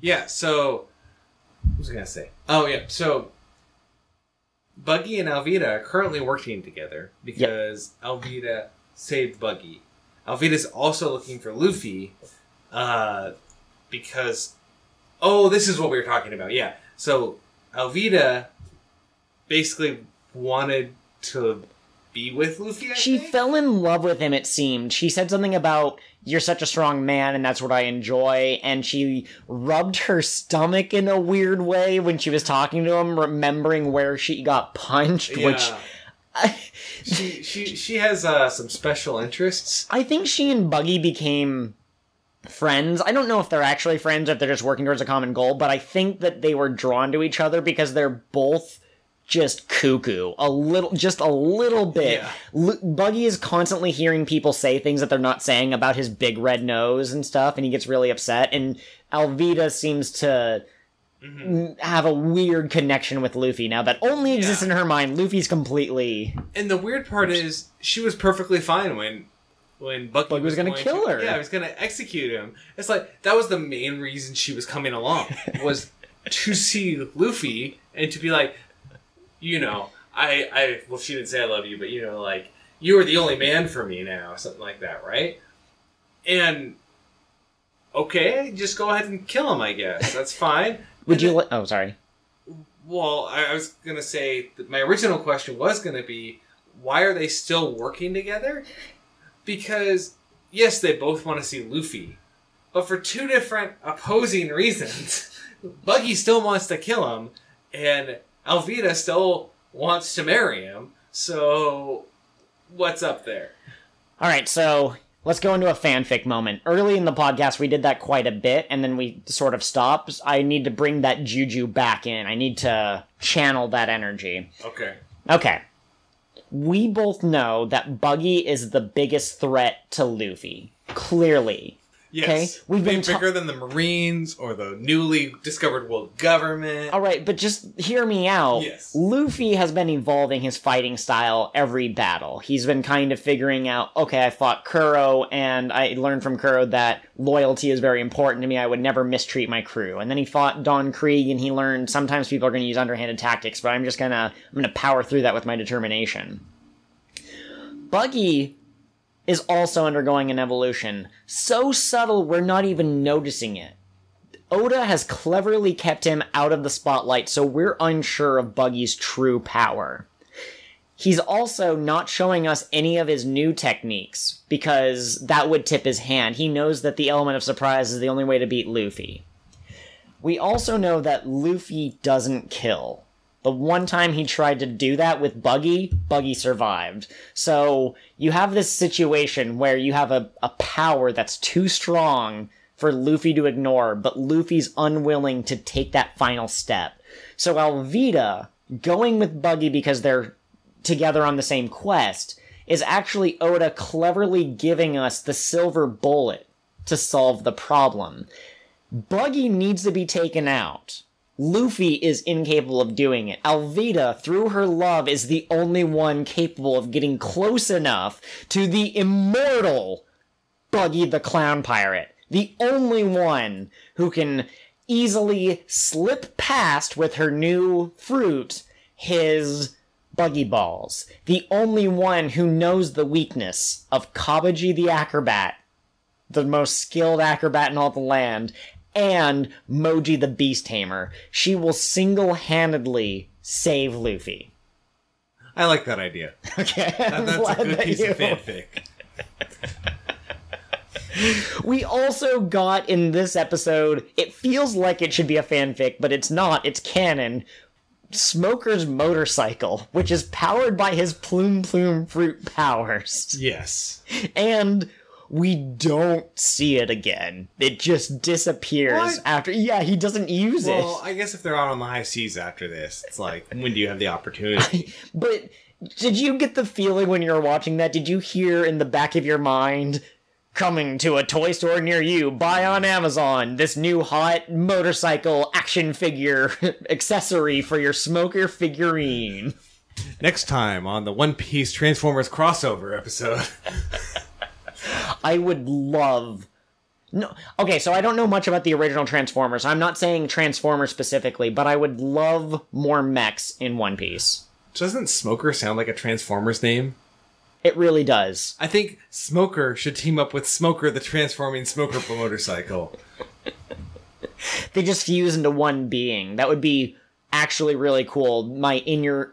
Yeah, so... What was I going to say? Oh, yeah, so... Buggy and Alvida are currently working together because Alvida saved Buggy. Alvida's also looking for Luffy because... Oh, this is what we were talking about, yeah. So, Alvida basically wanted to be with Luffy, I She think? fell in love with him, it seemed. She said something about, "You're such a strong man, and that's what I enjoy," and she rubbed her stomach in a weird way when she was talking to him, remembering where she got punched, which... She has some special interests. I think she and Buggy became friends. I don't know if they're actually friends or if they're just working towards a common goal, but I think that they were drawn to each other because they're both just cuckoo. Just a little bit. Yeah. Buggy is constantly hearing people say things that they're not saying about his big red nose and stuff, and he gets really upset, and Alvida seems to have a weird connection with Luffy now that only exists in her mind. Luffy's completely... And the weird part is, she was perfectly fine when Buggy was going to kill her. Yeah, he was going to execute him. It's like, that was the main reason she was coming along, was to see Luffy and to be like, you know, well, she didn't say I love you, but, you know, like, you are the only man for me now, something like that, right? And, okay, just go ahead and kill him, I guess. That's fine. Oh, sorry. Well, I was going to say, that my original question was going to be, why are they still working together? Because, yes, they both want to see Luffy, but for two different opposing reasons. Buggy still wants to kill him, and Alvida still wants to marry him, so what's up there? Alright, so let's go into a fanfic moment. Early in the podcast, we did that quite a bit, and then we sort of stopped. I need to bring that juju back in. I need to channel that energy. Okay. We both know that Buggy is the biggest threat to Luffy. Clearly. Yes. Okay? Bigger than the Marines or the newly discovered world government. Alright, but just hear me out. Yes. Luffy has been evolving his fighting style every battle. He's been kind of figuring out, okay, I fought Kuro, and I learned from Kuro that loyalty is very important to me. I would never mistreat my crew. And then he fought Don Krieg, and he learned sometimes people are going to use underhanded tactics, but I'm gonna power through that with my determination. Buggy is also undergoing an evolution. So subtle, we're not even noticing it. Oda has cleverly kept him out of the spotlight, so we're unsure of Buggy's true power. He's also not showing us any of his new techniques, because that would tip his hand. He knows that the element of surprise is the only way to beat Luffy. We also know that Luffy doesn't kill. The one time he tried to do that with Buggy, Buggy survived. So you have this situation where you have a power that's too strong for Luffy to ignore, but Luffy's unwilling to take that final step. So Alvida, going with Buggy because they're together on the same quest, is actually Oda cleverly giving us the silver bullet to solve the problem. Buggy needs to be taken out. Luffy is incapable of doing it. Alvida, through her love, is the only one capable of getting close enough to the immortal Buggy the Clown Pirate. The only one who can easily slip past with her new fruit his buggy balls. The only one who knows the weakness of Kabaji the acrobat, the most skilled acrobat in all the land, and Moji the beast tamer. She will single-handedly save Luffy. I like that idea. Okay, that's a good piece of fanfic. We also got in this episode, it feels like it should be a fanfic, but it's not, it's canon, Smoker's motorcycle, which is powered by his Plume Plume fruit powers. Yes. And we don't see it again. It just disappears after... Yeah, he doesn't use it. Well, I guess if they're out on the high seas after this, it's like, when do you have the opportunity? But did you get the feeling when you were watching that? Did you hear in the back of your mind... Coming to a toy store near you, buy on Amazon, this new hot motorcycle action figure accessory for your Smoker figurine. Next time on the One Piece Transformers crossover episode. I would love... No, okay, so I don't know much about the original Transformers. I'm not saying Transformers specifically, but I would love more mechs in One Piece. Doesn't Smoker sound like a Transformers name? It really does. I think Smoker should team up with Smoker the Transforming Smoker motorcycle. They just fuse into one being. That would be actually really cool. My inner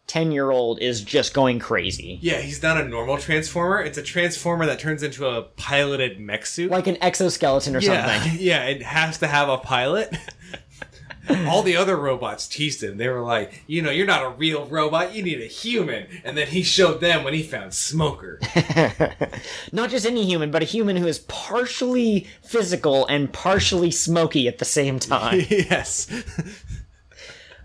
10-year-old is just going crazy. Yeah, he's not a normal Transformer. It's a Transformer that turns into a piloted mech suit. Like an exoskeleton or something. Yeah, it has to have a pilot. All the other robots teased him. They were like, you're not a real robot. You need a human. And then he showed them when he found Smoker. Not just any human, but a human who is partially physical and partially smoky at the same time. Yes.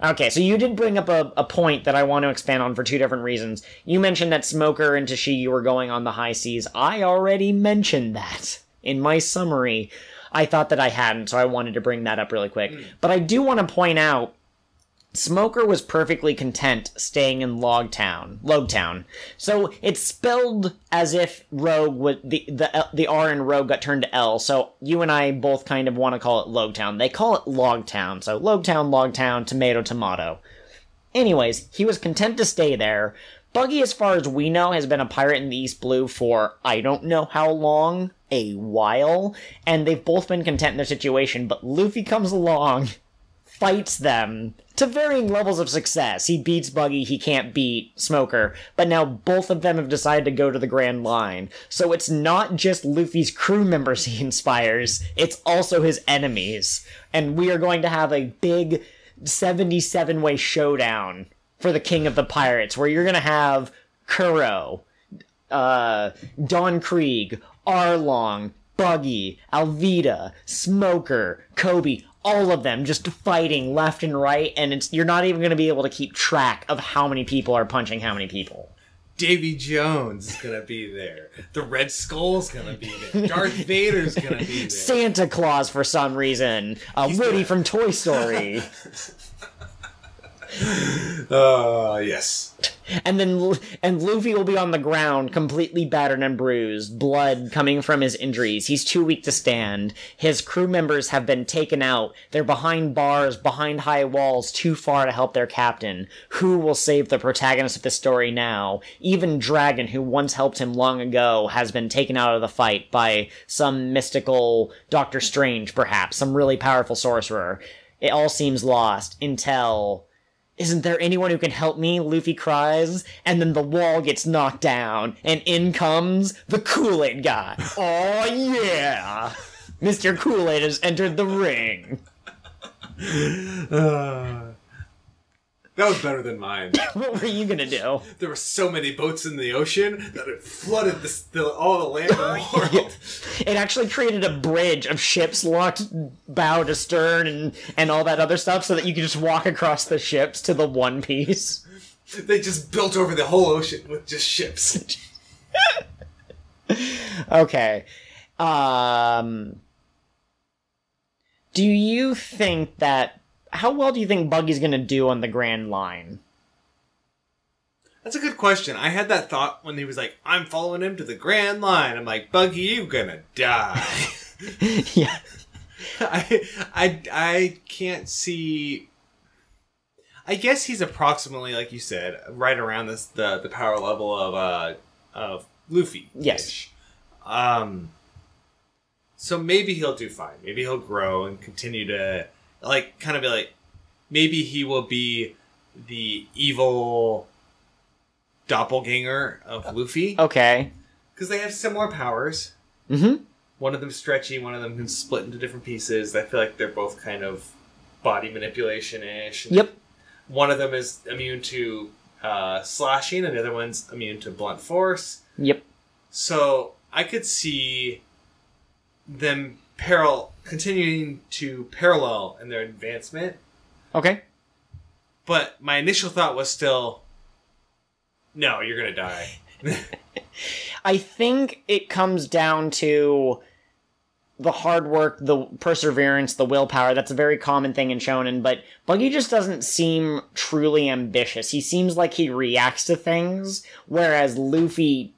Okay, so you did bring up a point that I want to expand on for two different reasons. You mentioned that Smoker and Tashigi were going on the high seas. I already mentioned that in my summary. I thought that I hadn't, so I wanted to bring that up really quick. But I do want to point out, Smoker was perfectly content staying in Logue Town. So it's spelled as if Rogue would the R in Rogue got turned to L. So you and I both kind of want to call it Logue Town. They call it Logue Town. So Logue Town, tomato, tomato. Anyways, he was content to stay there. Buggy, as far as we know, has been a pirate in the East Blue for I don't know how long, a while, and they've both been content in their situation, but Luffy comes along, fights them, to varying levels of success. He beats Buggy, he can't beat Smoker, but now both of them have decided to go to the Grand Line. So it's not just Luffy's crew members he inspires, it's also his enemies. And we are going to have a big 77-way showdown for the King of the Pirates, where you're going to have Kuro, Don Krieg, Arlong, Buggy, Alvida, Smoker, Kobe, all of them just fighting left and right, and you're not even going to be able to keep track of how many people are punching how many people. Davy Jones is going to be there. The Red Skull's going to be there. Darth Vader's going to be there. Santa Claus, for some reason. Woody from Toy Story. Yes. And Luffy will be on the ground, completely battered and bruised, blood coming from his injuries. He's too weak to stand. His crew members have been taken out. They're behind bars, behind high walls, too far to help their captain. Who will save the protagonist of this story now? Even Dragon, who once helped him long ago, has been taken out of the fight by some mystical Doctor Strange, perhaps, some really powerful sorcerer. It all seems lost until... Isn't there anyone who can help me? Luffy cries, and then the wall gets knocked down, and in comes the Kool-Aid guy. Oh yeah! Mr. Kool-Aid has entered the ring. That was better than mine. What were you gonna do? There were so many boats in the ocean that it flooded all the land in the world. It actually created a bridge of ships locked bow to stern and all that other stuff so that you could just walk across the ships to the One Piece. They just built over the whole ocean with just ships. Okay. Do you think that... How well do you think Buggy's gonna do on the Grand Line? That's a good question. I had that thought when he was like, I'm following him to the Grand Line. I'm like, Buggy, you gonna die. Yeah. I can't see. I guess he's approximately, like you said, right around the power level of Luffy. Yes. So maybe he'll do fine. Maybe he'll grow and continue to kind of be like. Maybe he will be the evil doppelganger of Luffy. Okay. Because they have similar powers. Mm-hmm. One of them's stretchy, one of them can split into different pieces. I feel like they're both kind of body manipulation-ish. Yep. One of them is immune to slashing, and the other one's immune to blunt force. Yep. So I could see them continuing to parallel in their advancement. Okay. But my initial thought was still, no, you're going to die. I think it comes down to the hard work, the perseverance, the willpower. That's a very common thing in shonen, but Buggy just doesn't seem truly ambitious. He seems like he reacts to things, whereas Luffy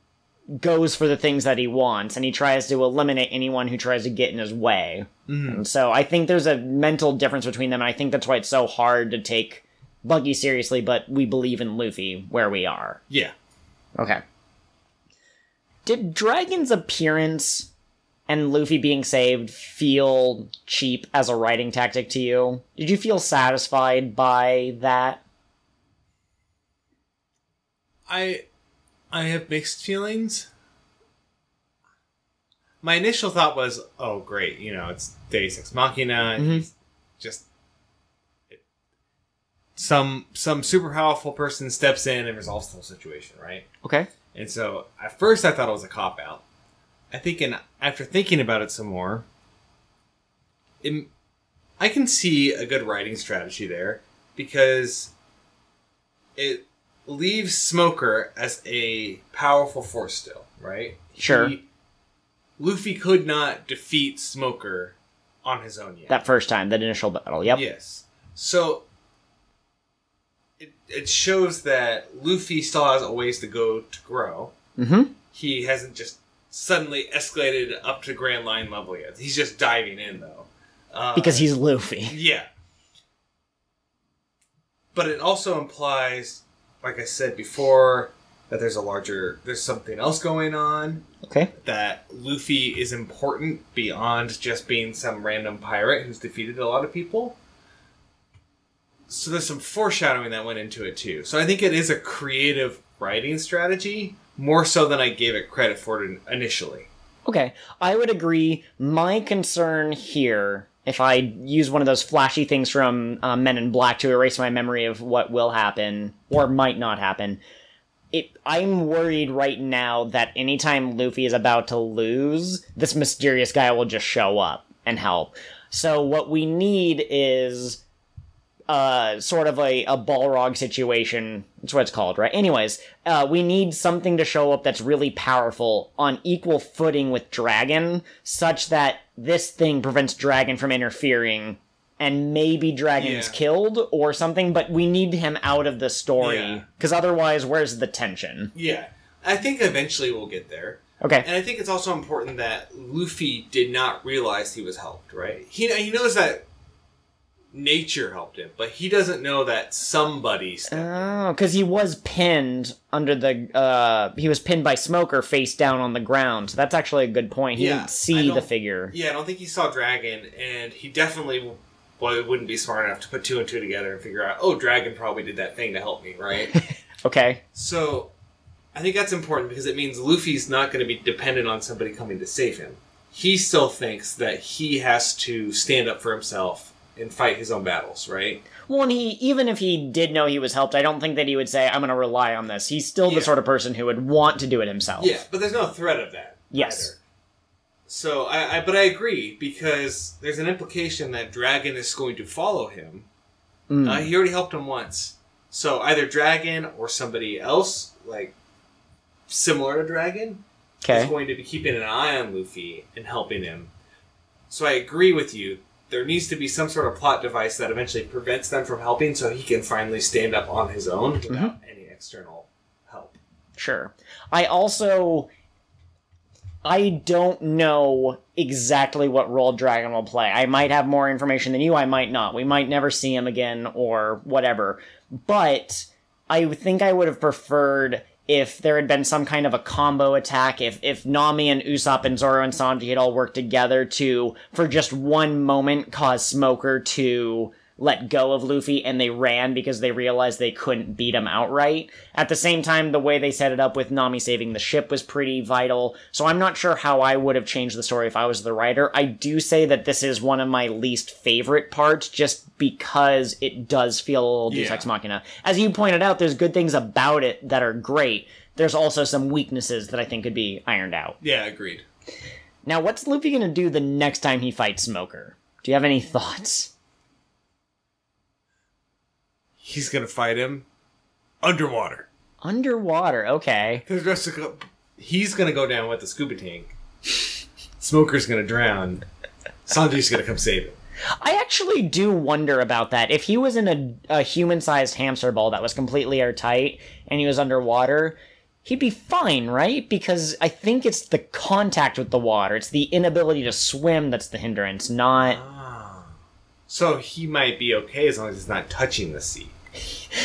goes for the things that he wants, and he tries to eliminate anyone who tries to get in his way. And so I think there's a mental difference between them, and I think that's why it's so hard to take Buggy seriously, but we believe in Luffy where we are. Yeah. Okay. Did Dragon's appearance and Luffy being saved feel cheap as a writing tactic to you? Did you feel satisfied by that? I have mixed feelings. My initial thought was, oh, great, it's Deus Ex Machina, and he's just... Some super powerful person steps in and resolves the whole situation, right? Okay. And so, at first I thought it was a cop-out. After thinking about it some more, I can see a good writing strategy there, because it leaves Smoker as a powerful force still, right? Sure. Luffy could not defeat Smoker on his own yet. That first time, that initial battle, yep. Yes. So, it shows that Luffy still has a ways to go to grow. Mm-hmm. He hasn't just suddenly escalated up to Grand Line level yet. He's just diving in, though. Because he's Luffy. Yeah. But it also implies, like I said before, that there's something else going on. Okay. That Luffy is important beyond just being some random pirate who's defeated a lot of people. So there's some foreshadowing that went into it too. So I think it is a creative writing strategy, more so than I gave it credit for it initially. Okay, I would agree. My concern here, if I use one of those flashy things from Men in Black to erase my memory of what will happen, or might not happen, I'm worried right now that anytime Luffy is about to lose, this mysterious guy will just show up and help. So what we need is sort of a Balrog situation. That's what it's called, right? Anyways, we need something to show up that's really powerful on equal footing with Dragon, such that this thing prevents Dragon from interfering, and maybe Dragon's killed or something, but we need him out of the story, because otherwise, where's the tension? Yeah. I think eventually we'll get there. Okay. And I think it's also important that Luffy did not realize he was helped, right? He knows that nature helped him, but he doesn't know that somebody stepped in. Oh, because he was pinned under the, he was pinned by Smoker face down on the ground. So that's actually a good point. He didn't see the figure. Yeah, I don't think he saw Dragon, and he definitely wouldn't be smart enough to put two and two together and figure out, oh, Dragon probably did that thing to help me, right? Okay. So, I think that's important because it means Luffy's not going to be dependent on somebody coming to save him. He still thinks that he has to stand up for himself and fight his own battles, right? Well, and even if he did know he was helped, I don't think that he would say, I'm going to rely on this. He's still the sort of person who would want to do it himself. Yeah, but there's no threat of that. Yes. Either. So, but I agree, because there's an implication that Dragon is going to follow him. He already helped him once. So, either Dragon or somebody else, like, similar to Dragon, is going to be keeping an eye on Luffy and helping him. So, I agree with you. There needs to be some sort of plot device that eventually prevents them from helping so he can finally stand up on his own without any external help. Sure. I also... I don't know exactly what role Dragon will play. I might have more information than you, I might not. We might never see him again, or whatever. But I think I would have preferred if there had been some kind of a combo attack, if Nami and Usopp and Zoro and Sanji had all worked together to, for just one moment, cause Smoker to let go of Luffy, and they ran because they realized they couldn't beat him outright. At the same time, the way they set it up with Nami saving the ship was pretty vital, so I'm not sure how I would have changed the story if I was the writer. I do say that this is one of my least favorite parts, just because it does feel a little Deus Ex Machina. As you pointed out, there's good things about it that are great. There's also some weaknesses that I think could be ironed out. Yeah, agreed. Now, what's Luffy gonna do the next time he fights Smoker? Do you have any thoughts? He's gonna fight him underwater. Underwater, okay. He's gonna go down with the scuba tank. Smoker's gonna drown. Sanji's gonna come save him. I actually do wonder about that. If he was in a human-sized hamster ball that was completely airtight and he was underwater, he'd be fine, right? Because I think it's the contact with the water. It's the inability to swim that's the hindrance, not... So he might be okay as long as he's not touching the sea.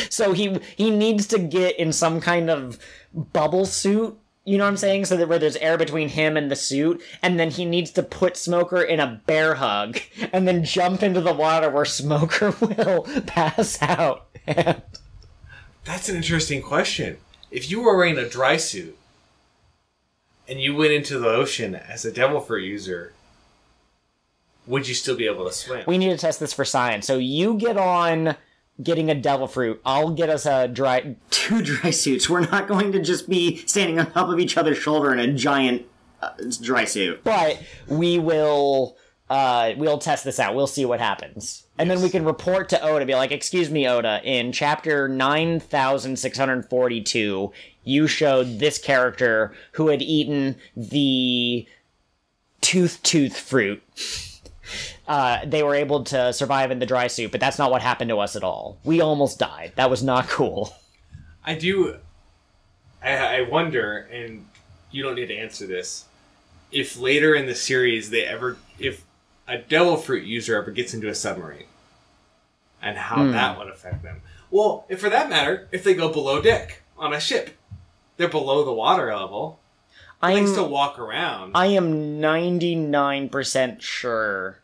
So he needs to get in some kind of bubble suit, you know what I'm saying? So that where there's air between him and the suit, and then he needs to put Smoker in a bear hug, and then jump into the water where Smoker will pass out. That's an interesting question. If you were wearing a dry suit, and you went into the ocean as a devil fruit user, would you still be able to swim? We need to test this for science. So you get on getting a devil fruit. I'll get us two dry suits. We're not going to just be standing on top of each other's shoulder in a giant dry suit. But we'll test this out. We'll see what happens. And then we can report to Oda, be like, excuse me, Oda, in chapter 9642, you showed this character who had eaten the tooth fruit. They were able to survive in the dry suit, but that's not what happened to us at all. We almost died. That was not cool. I wonder, and you don't need to answer this, if later in the series if a devil fruit user ever gets into a submarine, and how that would affect them. Well, if for that matter, if they go below deck on a ship, they're below the water level. They can still walk around. I am 99% sure.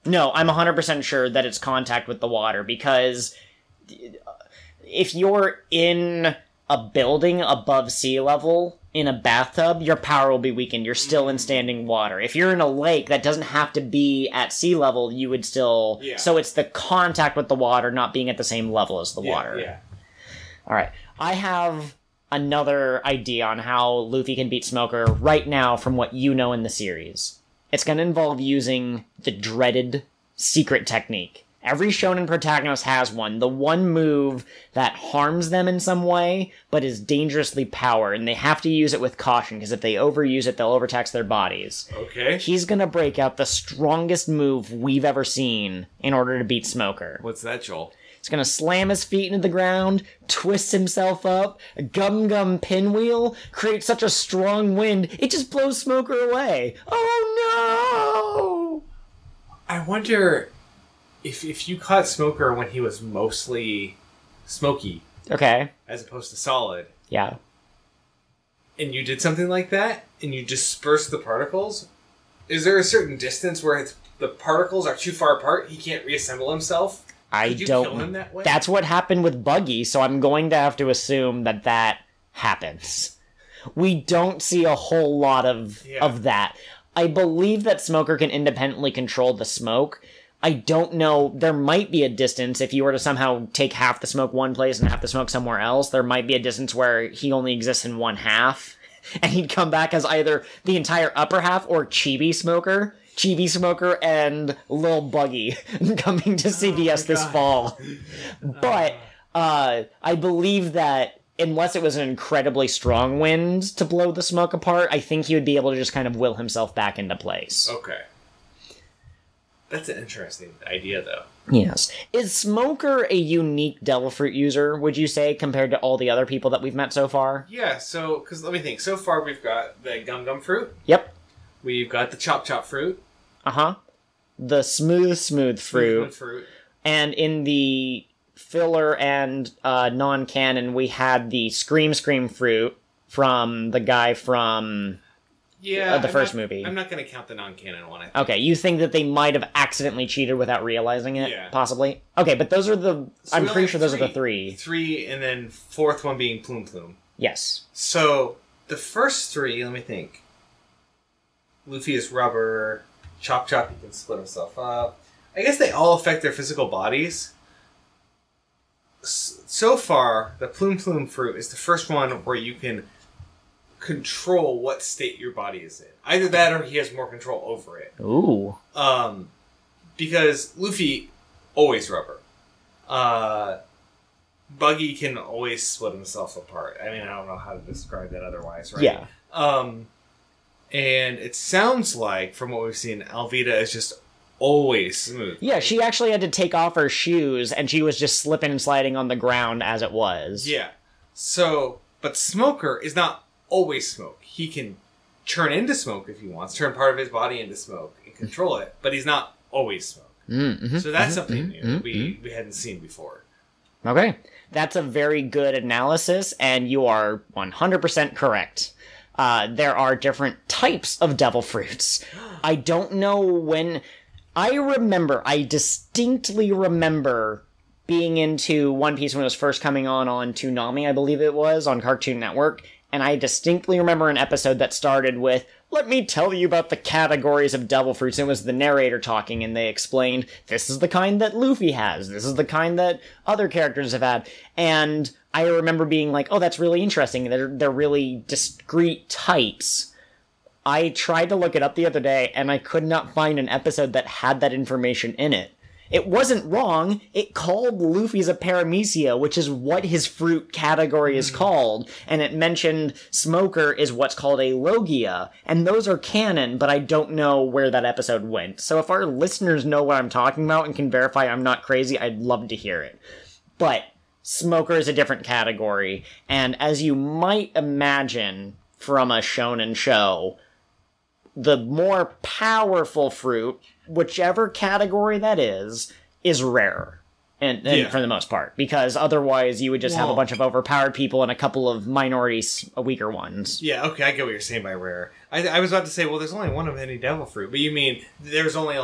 No, I'm 100% sure that it's contact with the water, because if you're in a building above sea level, in a bathtub, your power will be weakened. You're still in standing water. If you're in a lake that doesn't have to be at sea level, you would still... Yeah. So it's the contact with the water not being at the same level as the water. Yeah. Alright. I have another idea on how Luffy can beat Smoker right now from what you know in the series. It's going to involve using the dreaded secret technique. Every shonen protagonist has one. The one move that harms them in some way, but is dangerously powered, and they have to use it with caution, because if they overuse it, they'll overtax their bodies. Okay. He's gonna break out the strongest move we've ever seen in order to beat Smoker. What's that, Joel? He's gonna slam his feet into the ground, twist himself up, a gum pinwheel, create such a strong wind, it just blows Smoker away. Oh no! I wonder... If you caught Smoker when he was mostly smoky, okay, as opposed to solid, yeah, and you did something like that, and you disperse the particles, is there a certain distance where the particles are too far apart, he can't reassemble himself? Could you kill him that way? That's what happened with Buggy, so I'm going to have to assume that happens. We don't see a whole lot of that. I believe that Smoker can independently control the smoke. I don't know, there might be a distance, if you were to somehow take half the smoke one place and half the smoke somewhere else, there might be a distance where he only exists in one half, and he'd come back as either the entire upper half or Chibi Smoker and Lil Buggy coming to CBS this fall. But, I believe that unless it was an incredibly strong wind to blow the smoke apart, I think he would be able to just kind of will himself back into place. Okay. That's an interesting idea, though. Yes. Is Smoker a unique devil fruit user, would you say, compared to all the other people that we've met so far? Yeah, so, because let me think. So far, we've got the Gum Gum fruit. Yep. We've got the Chop Chop fruit. Uh-huh. The smooth fruit. And in the filler and non-canon, we had the Scream fruit from the guy from the first movie. I'm not going to count the non-canon one, I think. Okay, you think that they might have accidentally cheated without realizing it? Yeah. Possibly. Okay, but those are the... So I'm pretty sure those are the three. Three, and then fourth one being Plume Plume. Yes. So, the first three, let me think. Luffy is rubber. Chop Chop, he can split himself up. I guess they all affect their physical bodies. So far, the Plume Plume fruit is the first one where you can control what state your body is in. Either that or he has more control over it. Ooh. Because Luffy, always rubber. Buggy can always split himself apart. I mean, I don't know how to describe that otherwise, right? Yeah. And it sounds like, from what we've seen, Alvida is just always smooth. Yeah, she actually had to take off her shoes, and she was just slipping and sliding on the ground as it was. Yeah. So, but Smoker is not always smoke. He can turn into smoke if he wants, turn part of his body into smoke and control it, but he's not always smoke. So that's something new that we hadn't seen before. Okay. That's a very good analysis, and you are 100% correct. There are different types of devil fruits. I don't know when... I distinctly remember being into One Piece when it was first coming on Toonami, I believe it was, on Cartoon Network, and I distinctly remember an episode that started with, "Let me tell you about the categories of devil fruits," and it was the narrator talking, and they explained, this is the kind that Luffy has, this is the kind that other characters have had, and I remember being like, oh, that's really interesting, they're really discrete types. I tried to look it up the other day, and I could not find an episode that had that information in it. It wasn't wrong. It called Luffy's a paramecia, which is what his fruit category is called, and it mentioned Smoker is what's called a Logia, and those are canon, but I don't know where that episode went. So if our listeners know what I'm talking about and can verify I'm not crazy, I'd love to hear it. But Smoker is a different category, and as you might imagine from a shonen show, the more powerful fruit, whichever category that is rarer. And for the most part. Because otherwise you would just have a bunch of overpowered people and a couple of minorities, weaker ones. Yeah, okay, I get what you're saying by rare. I was about to say, well, there's only one of any devil fruit. But you mean there's only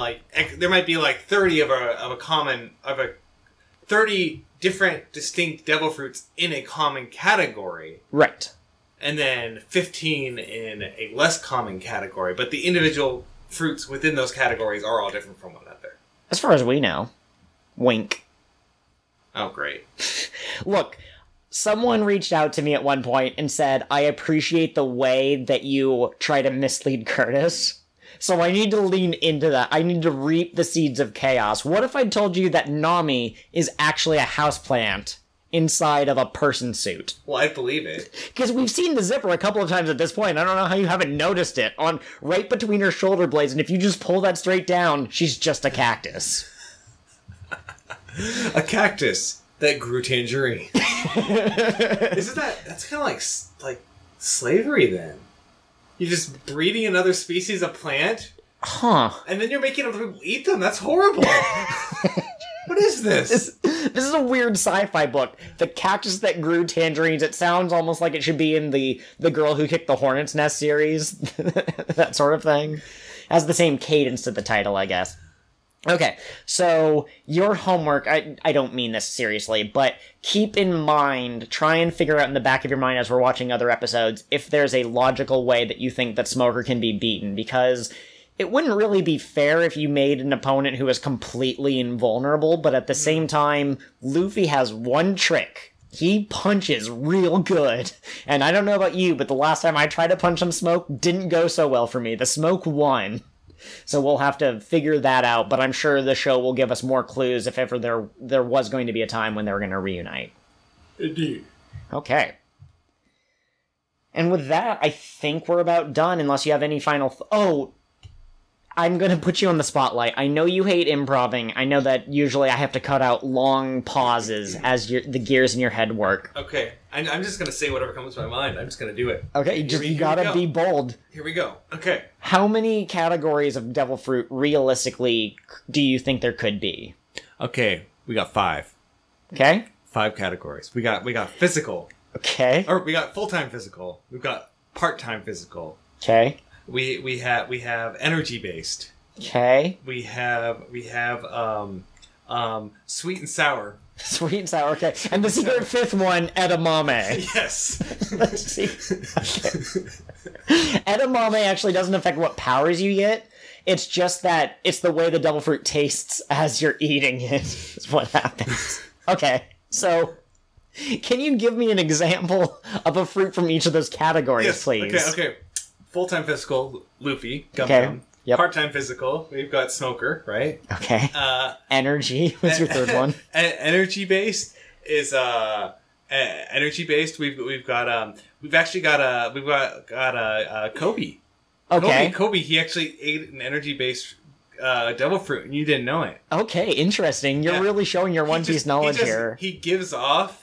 there might be 30 of a common, 30 different distinct devil fruits in a common category. Right. And then 15 in a less common category. But the individual fruits within those categories are all different from one another. As far as we know. Wink. Oh, great. Look, someone reached out to me at one point and said, I appreciate the way that you try to mislead Curtis. So I need to lean into that. I need to reap the seeds of chaos. What if I told you that Nami is actually a houseplant inside of a person suit? Well, I believe it. Because we've seen the zipper a couple of times at this point. I don't know how you haven't noticed it. On right between her shoulder blades, and if you just pull that straight down, she's just a cactus. A cactus that grew tangerine. Isn't that's kind of like slavery then? You're just breeding another species of plant? Huh. And then you're making other people eat them? That's horrible. What is this? This is a weird sci-fi book. The cactus that grew tangerines. It sounds almost like it should be in the Girl Who Kicked the Hornet's Nest series. That sort of thing. Has the same cadence to the title, I guess. Okay, so your homework, I don't mean this seriously, but keep in mind, try and figure out in the back of your mind as we're watching other episodes, if there's a logical way that you think that Smoker can be beaten, because it wouldn't really be fair if you made an opponent who is completely invulnerable, but at the same time, Luffy has one trick. He punches real good. And I don't know about you, but the last time I tried to punch some smoke, didn't go so well for me. The smoke won. So we'll have to figure that out, but I'm sure the show will give us more clues if ever there was going to be a time when they were going to reunite. Indeed. Okay. And with that, I think we're about done, unless you have any final... I'm gonna put you on the spotlight. I know you hate improving. I know that usually I have to cut out long pauses as the gears in your head work. Okay, I'm just gonna say whatever comes to my mind. I'm just gonna do it. Okay, you gotta be bold. Here we go. Okay. How many categories of devil fruit realistically do you think there could be? Okay, we got 5. Okay. 5 categories. We got physical. Okay. Or we got full-time physical. We've got part-time physical. Okay. We have energy based. Okay. We have sweet and sour. Sweet and sour. Okay. And the secret 5th one, edamame. Yes. Let's see. Okay. Edamame actually doesn't affect what powers you get. It's just that it's the way the devil fruit tastes as you're eating it is what happens. Okay. So, can you give me an example of a fruit from each of those categories, please? Okay. Full-time physical, Luffy, Gum Okay. Gum. Yep. Part-time physical, we've got Smoker, right? Okay. Energy was your 3rd one. Energy-based is energy-based. We've got Kobe. Okay. Kobe. He actually ate an energy-based devil fruit, and you didn't know it. Okay, interesting. You're really showing your One Piece knowledge here. He gives off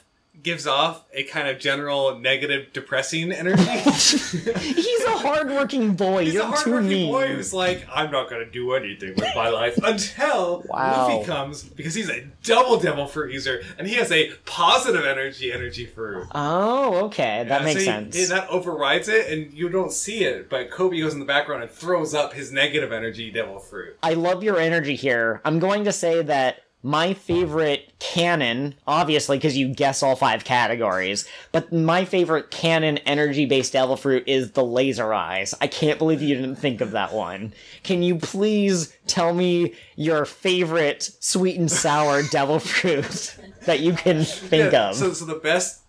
a kind of general negative, depressing energy. He's a hardworking boy. He's You're a hardworking too mean. boy who's like, I'm not going to do anything with my life until Luffy comes, because he's a double devil fruit user, and he has a positive energy fruit. Oh, okay. That makes sense. That overrides it, and you don't see it, but Kobe goes in the background and throws up his negative energy devil fruit. I love your energy here. I'm going to say that my favorite canon, obviously because you guess all 5 categories, but my favorite canon energy-based devil fruit is the laser eyes. I can't believe you didn't think of that one. Can you please tell me your favorite sweet and sour devil fruit that you can think of? So the best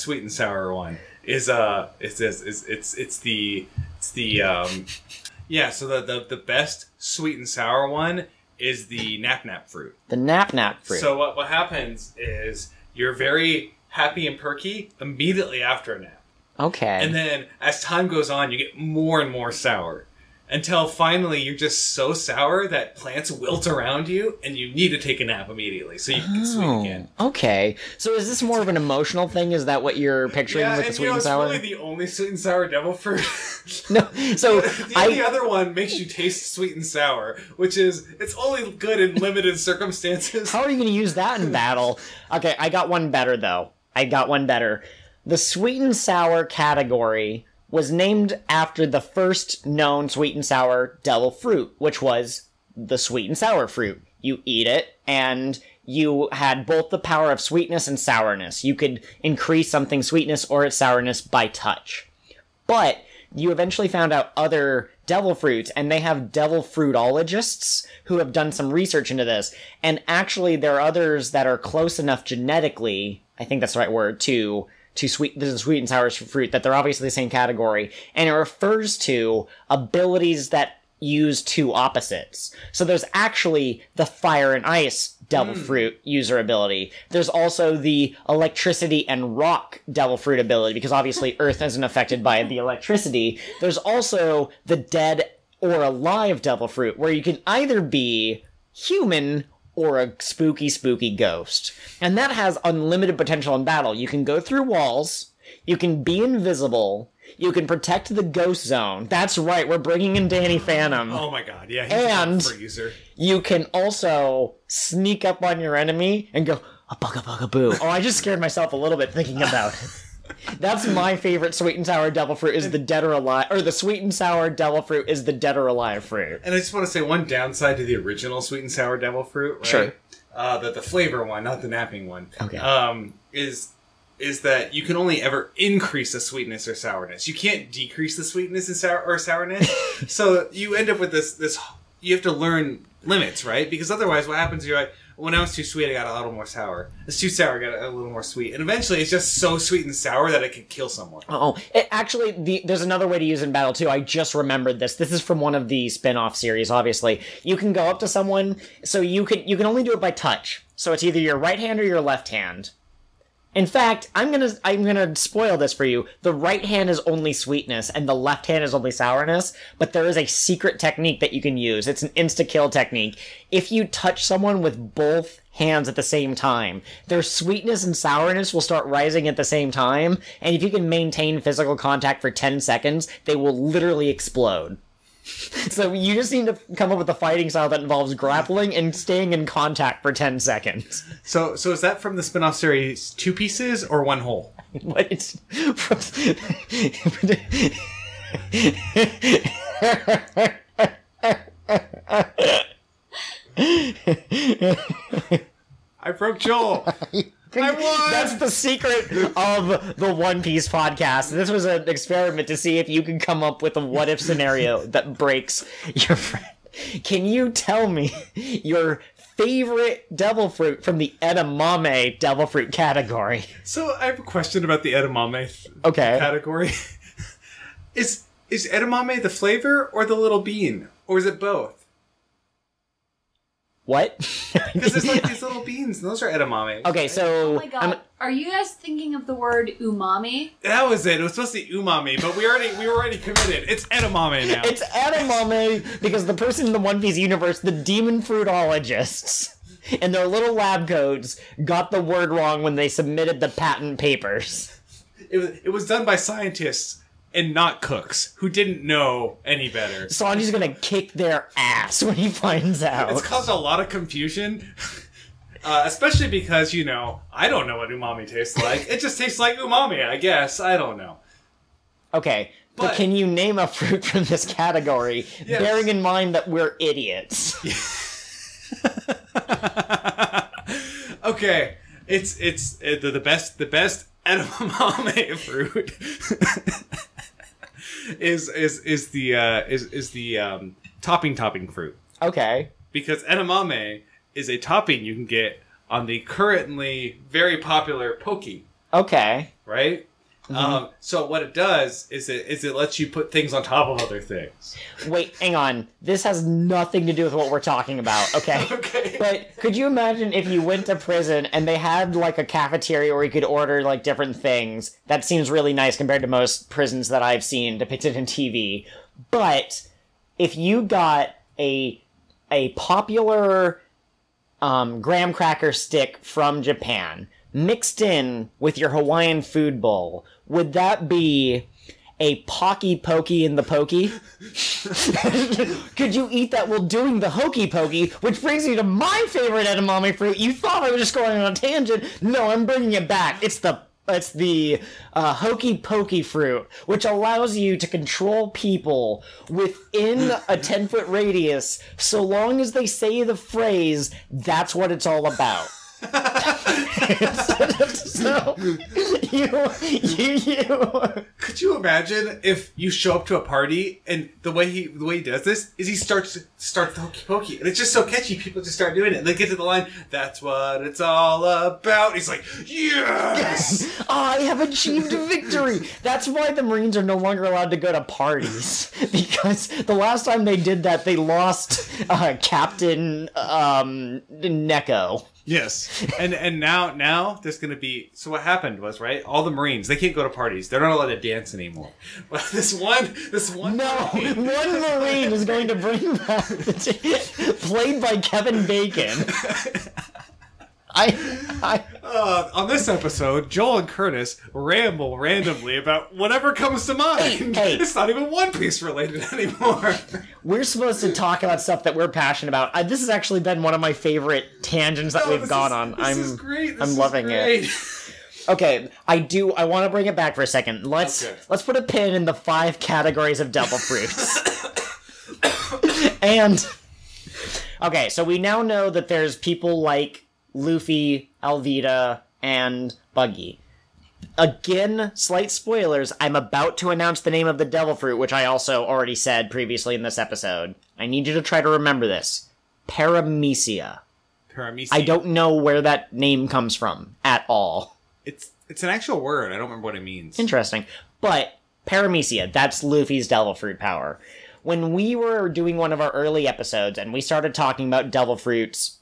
sweet and sour one is the best sweet and sour one is the nap fruit. The nap fruit. So what happens is you're very happy and perky immediately after a nap. Okay. And then as time goes on, you get more and more sour. Until finally you're just so sour that plants wilt around you and you need to take a nap immediately so you can get sweet again. Okay. So is this more of an emotional thing? Is that what you're picturing with the sweet and sour? Yeah, it's really the only sweet and sour devil fruit. No, so the other one makes you taste sweet and sour, which is, it's only good in limited circumstances. How are you going to use that in battle? Okay, I got one better, though. The sweet and sour category was named after the first known sweet and sour devil fruit, which was the sweet and sour fruit. You eat it, and you had both the power of sweetness and sourness. You could increase something's sweetness or its sourness by touch. But you eventually found out other devil fruits, and they have devil fruitologists who have done some research into this. And actually, there are others that are close enough genetically, I think that's the right word, to sweet and sour fruit, that they're obviously the same category. And it refers to abilities that use 2 opposites. So there's actually the fire and ice devil fruit user ability. There's also the electricity and rock devil fruit ability, because obviously Earth isn't affected by the electricity. There's also the dead or alive devil fruit, where you can either be human or a spooky ghost. And that has unlimited potential in battle. You can go through walls, you can be invisible, you can protect the ghost zone. That's right, we're bringing in Danny Phantom. Oh my god, yeah, he's and a freezer. You can also sneak up on your enemy and go, a bugga boo. Oh, I just scared myself a little bit thinking about it. That's my favorite sweet and sour devil fruit, is the dead or alive, or the sweet and sour devil fruit is the dead or alive fruit. And I just want to say one downside to the original sweet and sour devil fruit, right? Sure. The flavor one, not the napping one. Okay. Is that you can only ever increase the sweetness or sourness. You can't decrease the sweetness and sourness. So you end up with this. You have to learn limits, right? Because otherwise, what happens? You're like, when I was too sweet, I got a little more sour. It's too sour, I got a little more sweet. And eventually, it's just so sweet and sour that it could kill someone. Oh, actually, there's another way to use it in battle, too. I just remembered this. This is from one of the spin-off series, obviously. You can go up to someone, so you can only do it by touch. So it's either your right hand or your left hand. In fact, I'm gonna spoil this for you. The right hand is only sweetness, and the left hand is only sourness, but there is a secret technique that you can use. It's an insta-kill technique. If you touch someone with both hands at the same time, their sweetness and sourness will start rising at the same time, and if you can maintain physical contact for 10 seconds, they will literally explode. So you just need to come up with a fighting style that involves grappling and staying in contact for 10 seconds. So is that from the spin-off series 2 pieces or 1 whole? What? It's from... I broke Joel. I won! That's the secret of the One Piece podcast. This was an experiment to see if you can come up with a what-if scenario that breaks your friend. Can you tell me your favorite devil fruit from the edamame devil fruit category? So I have a question about the edamame Okay. category. Is edamame the flavor or the little bean? Or is it both? What? Because there's like these little beans, and those are edamame. Okay, so... Oh my god, are you guys thinking of the word umami? That was it. It was supposed to be umami, but we were already committed. It's edamame now. It's edamame because the person in the One Piece universe, the demon fruitologists, in their little lab coats, got the word wrong when they submitted the patent papers. It was done by scientists and not cooks who didn't know any better. Sanji's gonna kick their ass when he finds out. It's caused a lot of confusion. Especially because, I don't know what umami tastes like. It just tastes like umami, I guess. I don't know. Okay, but can you name a fruit from this category, Yes. bearing in mind that we're idiots? Okay, it's the best edamame fruit is the topping fruit. Okay. Because edamame is a topping you can get on the currently very popular poke, Okay. right? So what it does is it lets you put things on top of other things. Wait, hang on. This has nothing to do with what we're talking about, okay? Okay. But could you imagine if you went to prison and they had, like, a cafeteria where you could order, like, different things? That seems really nice compared to most prisons that I've seen depicted in TV. But if you got a popular graham cracker stick from Japan mixed in with your Hawaiian food bowl, would that be a Pocky Pokey in the Pokey? Could you eat that while doing the Hokey Pokey? Which brings me to my favorite edamame fruit. You thought I was just going on a tangent. No, I'm bringing it back. It's the Hokey Pokey fruit, which allows you to control people within a 10-foot radius so long as they say the phrase, "That's what it's all about." So, you Could you imagine if you show up to a party and the way he does this is he starts the hokey pokey and it's just so catchy, people just start doing it and they get to the line, "That's what it's all about." He's like, yes! I have achieved victory. That's why the Marines are no longer allowed to go to parties, because the last time they did that, they lost Captain Neko. Yes. And now there's going to be... So what happened was, right, all the Marines, they can't go to parties. They're not allowed to dance anymore. But this one No, Marine, one Marine is going to bring back played by Kevin Bacon. on this episode, Joel and Curtis ramble randomly about whatever comes to mind. Hey. It's not even One Piece related anymore. We're supposed to talk about stuff that we're passionate about. This has actually been one of my favorite tangents that we've gone on. This is great. I'm loving it. Okay, I want to bring it back for a second. Let's put a pin in the 5 categories of devil fruits. And okay, so we now know that there's people like Luffy, Alvida, and Buggy. Again, slight spoilers, I'm about to announce the name of the devil fruit, which I also already said previously in this episode. I need you to try to remember this. Paramecia. Paramecia. I don't know where that name comes from at all. It's an actual word. I don't remember what it means. Interesting. But Paramecia, that's Luffy's devil fruit power. When we were doing one of our early episodes and we started talking about devil fruits,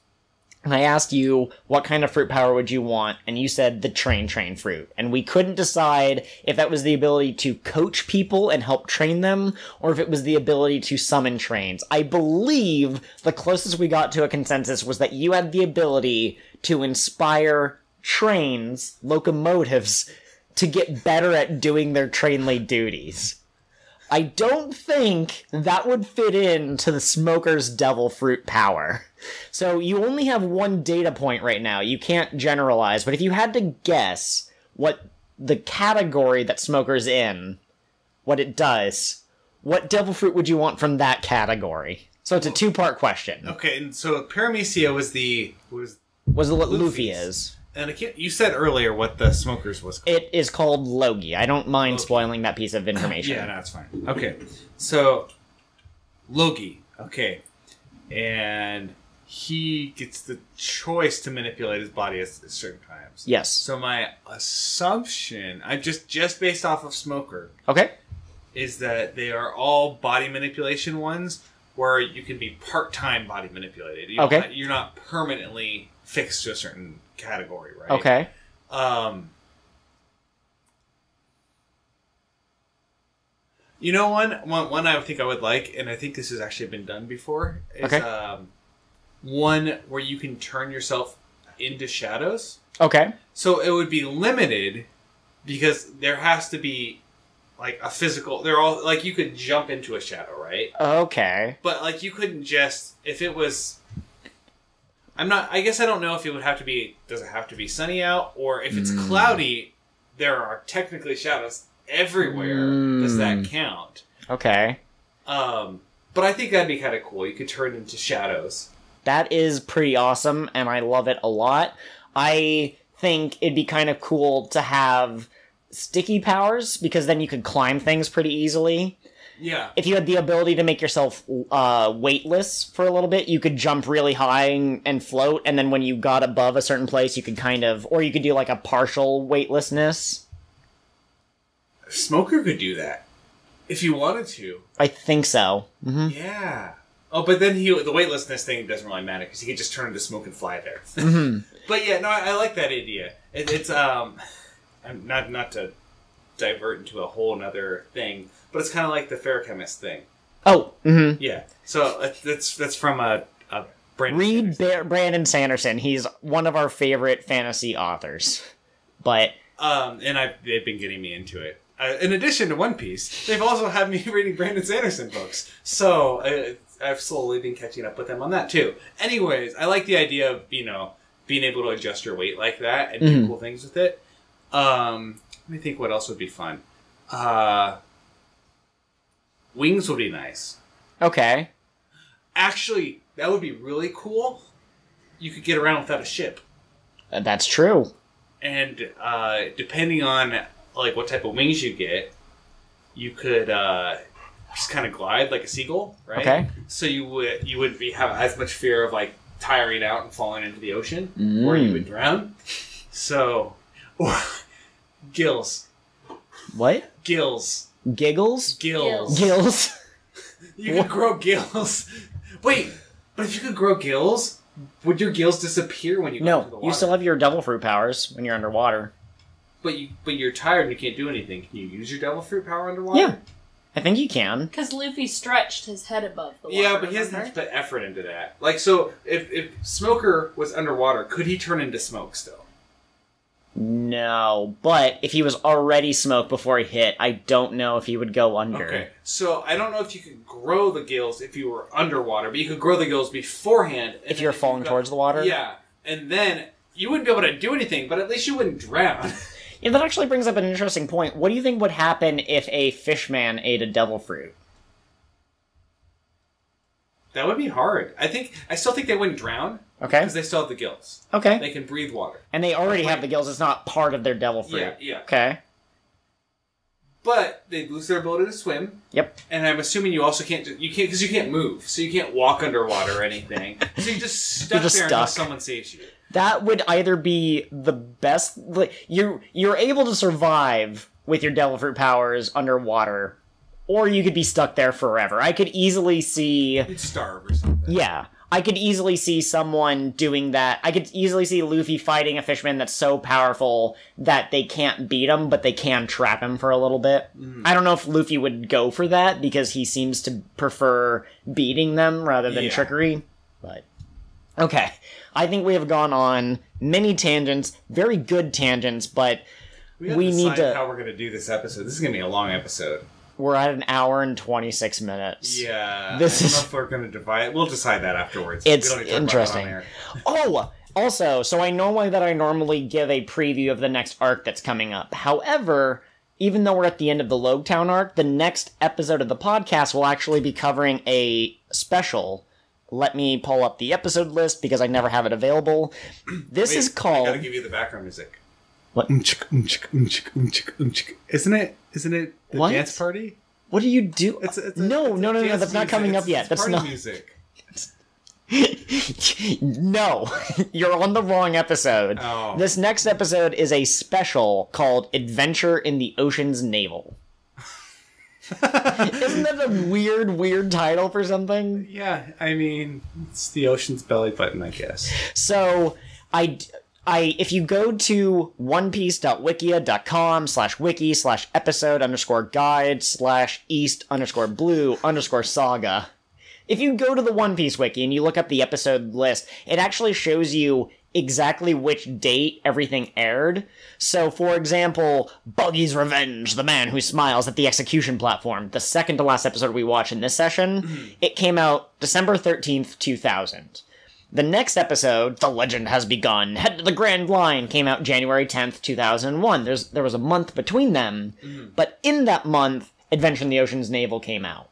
And I asked you, what kind of fruit power would you want? And you said the train fruit. And we couldn't decide if that was the ability to coach people and help train them, or if it was the ability to summon trains. I believe the closest we got to a consensus was that you had the ability to inspire trains, locomotives, to get better at doing their train-laid duties. I don't think that would fit into the Smoker's devil fruit power. So you only have one data point right now. You can't generalize, but if you had to guess what the category that Smoker's in, what it does, what devil fruit would you want from that category? So it's a two-part question. Okay, and so Paramecia was what Luffy is. And you said earlier what the Smoker's was called. It is called Logue. I don't mind spoiling that piece of information. Yeah, no, it's fine. Okay, so Logue. Okay, and he gets the choice to manipulate his body at certain times. Yes. So my assumption, I just based off of Smoker, Okay. is that they are all body manipulation ones where you can be part-time body manipulated. You're not permanently fixed to a certain category, right? Okay. You know, one I think I would like, and I think this has actually been done before, is one where you can turn yourself into shadows. Okay. So it would be limited because there has to be like a physical. They're all like you could jump into a shadow, right? Okay. But like you couldn't just if it was. I guess I don't know if it would have to be. Does it have to be sunny out, or if it's cloudy? There are technically shadows everywhere. Does that count? Okay. But I think that'd be kind of cool. You could turn into shadows. That is pretty awesome, and I love it a lot. I think it'd be kind of cool to have sticky powers, because then you could climb things pretty easily. Yeah. If you had the ability to make yourself weightless for a little bit, you could jump really high and float, and then when you got above a certain place, you could or you could do like a partial weightlessness. Smoker could do that. If he wanted to. I think so. Mm-hmm. Yeah. Oh, but then the weightlessness thing doesn't really matter, because he could just turn into smoke and fly there. Mm-hmm. But yeah, no, I like that idea. It's not to divert into a whole nother thing, but it's kind of like the Fairchemist thing. Oh, mm-hmm. Yeah. So that's from a Brandon Brandon Sanderson. He's one of our favorite fantasy authors. But and they've been getting me into it. In addition to One Piece, they've also had me reading Brandon Sanderson books. So I've slowly been catching up with them on that too. Anyways, I like the idea of being able to adjust your weight like that and do cool things with it. Let me think what else would be fun. Wings would be nice. Okay. Actually, that would be really cool. You could get around without a ship. That's true. And depending on like what type of wings you get, you could just kind of glide like a seagull, right? Okay. So you wouldn't have as much fear of like tiring out and falling into the ocean, or you would drown. So, or gills. What? Gills. Giggles? Gills. Gills. You could grow gills. Wait, but if you could grow gills, would your gills disappear when you go into the water? You still have your devil fruit powers when you're underwater. But you're tired and you can't do anything. Can you use your devil fruit power underwater? Yeah. I think you can. Because Luffy stretched his head above the water. Yeah, but he doesn't have to put effort into that. Like, so, if Smoker was underwater, could he turn into smoke still? No, but if he was already smoke before he hit, I don't know if he would go under. Okay, so I don't know if you could grow the gills if you were underwater, but you could grow the gills beforehand. If you're falling towards the water? Yeah, and then you wouldn't be able to do anything, but at least you wouldn't drown. Yeah, that actually brings up an interesting point. What do you think would happen if a fishman ate a devil fruit? That would be hard. I still think they wouldn't drown. Okay. Because they still have the gills. Okay. They can breathe water. And they already have the gills. It's not part of their devil fruit. Yeah, yeah. Okay. But they lose their ability to swim. Yep. And I'm assuming you also can't because you can't move, so you can't walk underwater or anything. So you're just stuck there until someone saves you. That would either be the best. Like, you're able to survive with your devil fruit powers underwater, or you could be stuck there forever. I could easily see. You'd starve or something. Yeah. I could easily see someone doing that. I could easily see Luffy fighting a fisherman that's so powerful that they can't beat him, but they can trap him for a little bit. I don't know if Luffy would go for that, because he seems to prefer beating them rather than trickery. But okay, I think we have gone on many tangents, very good tangents, but we need to... how we're going to do this episode. This is going to be a long episode. We're at an hour and 26 minutes. Yeah. I don't know if we're going to divide it. We'll decide that afterwards. It's interesting. Oh, also, so I normally give a preview of the next arc that's coming up. However, even though we're at the end of the Logue Town arc, the next episode of the podcast will actually be covering a special. Let me pull up the episode list because I never have it available. This is called... I gotta give you the background music. What? Isn't it the dance party? What do you do? No, that's not coming up yet. That's not music. No, you're on the wrong episode. Oh. This next episode is a special called Adventure in the Ocean's Navel. Isn't that a weird title for something? Yeah, I mean, it's the ocean's belly button, I guess. So, if you go to onepiece.wikia.com/wiki/episode_guide/east_blue_saga, if you go to the One Piece wiki and you look up the episode list, it actually shows you exactly which date everything aired. So, for example, Buggy's Revenge, the man who smiles at the execution platform, the second to last episode we watched in this session, it came out December 13th, 2000. The next episode, The Legend Has Begun, Head to the Grand Line, came out January 10th, 2001. There was a month between them, but in that month, Adventure in the Ocean's Navel came out.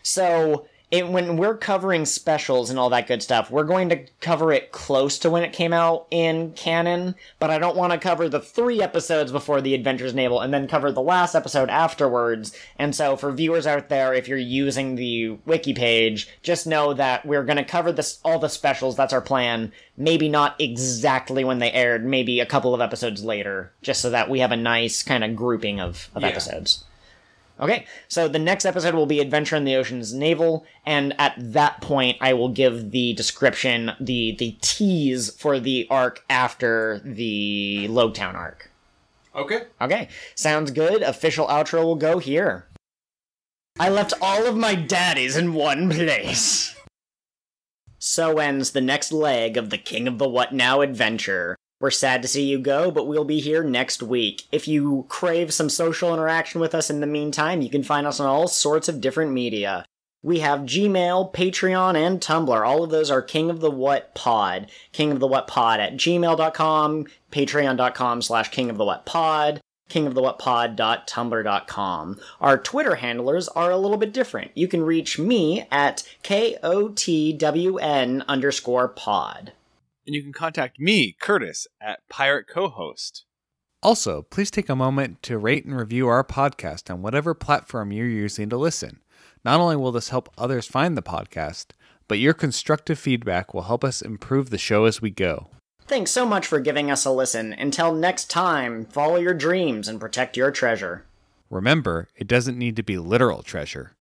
So, when we're covering specials and all that good stuff, we're going to cover it close to when it came out in canon, but I don't want to cover the 3 episodes before the Adventure's Navel and then cover the last episode afterwards. And so for viewers out there, if you're using the wiki page, just know that we're going to cover all the specials. That's our plan. Maybe not exactly when they aired, maybe a couple of episodes later, just so that we have a nice kind of grouping of episodes. Okay, so the next episode will be Adventure in the Ocean's Navel, and at that point I will give the description, the tease for the arc after the Logue Town arc. Okay, sounds good. Official outro will go here. I left all of my daddies in one place. So ends the next leg of the King of the What Now adventure. We're sad to see you go, but we'll be here next week. If you crave some social interaction with us in the meantime, you can find us on all sorts of different media. We have Gmail, Patreon, and Tumblr. All of those are King of the What Pod. King of the What Pod at gmail.com, patreon.com/kingofthewhatpod, kingofthewhatpod.tumblr.com. Our Twitter handlers are a little bit different. You can reach me at KOTWN_pod. And you can contact me, Curtis, at Pirate Co-host. Also, please take a moment to rate and review our podcast on whatever platform you're using to listen. Not only will this help others find the podcast, but your constructive feedback will help us improve the show as we go. Thanks so much for giving us a listen. Until next time, follow your dreams and protect your treasure. Remember, it doesn't need to be literal treasure.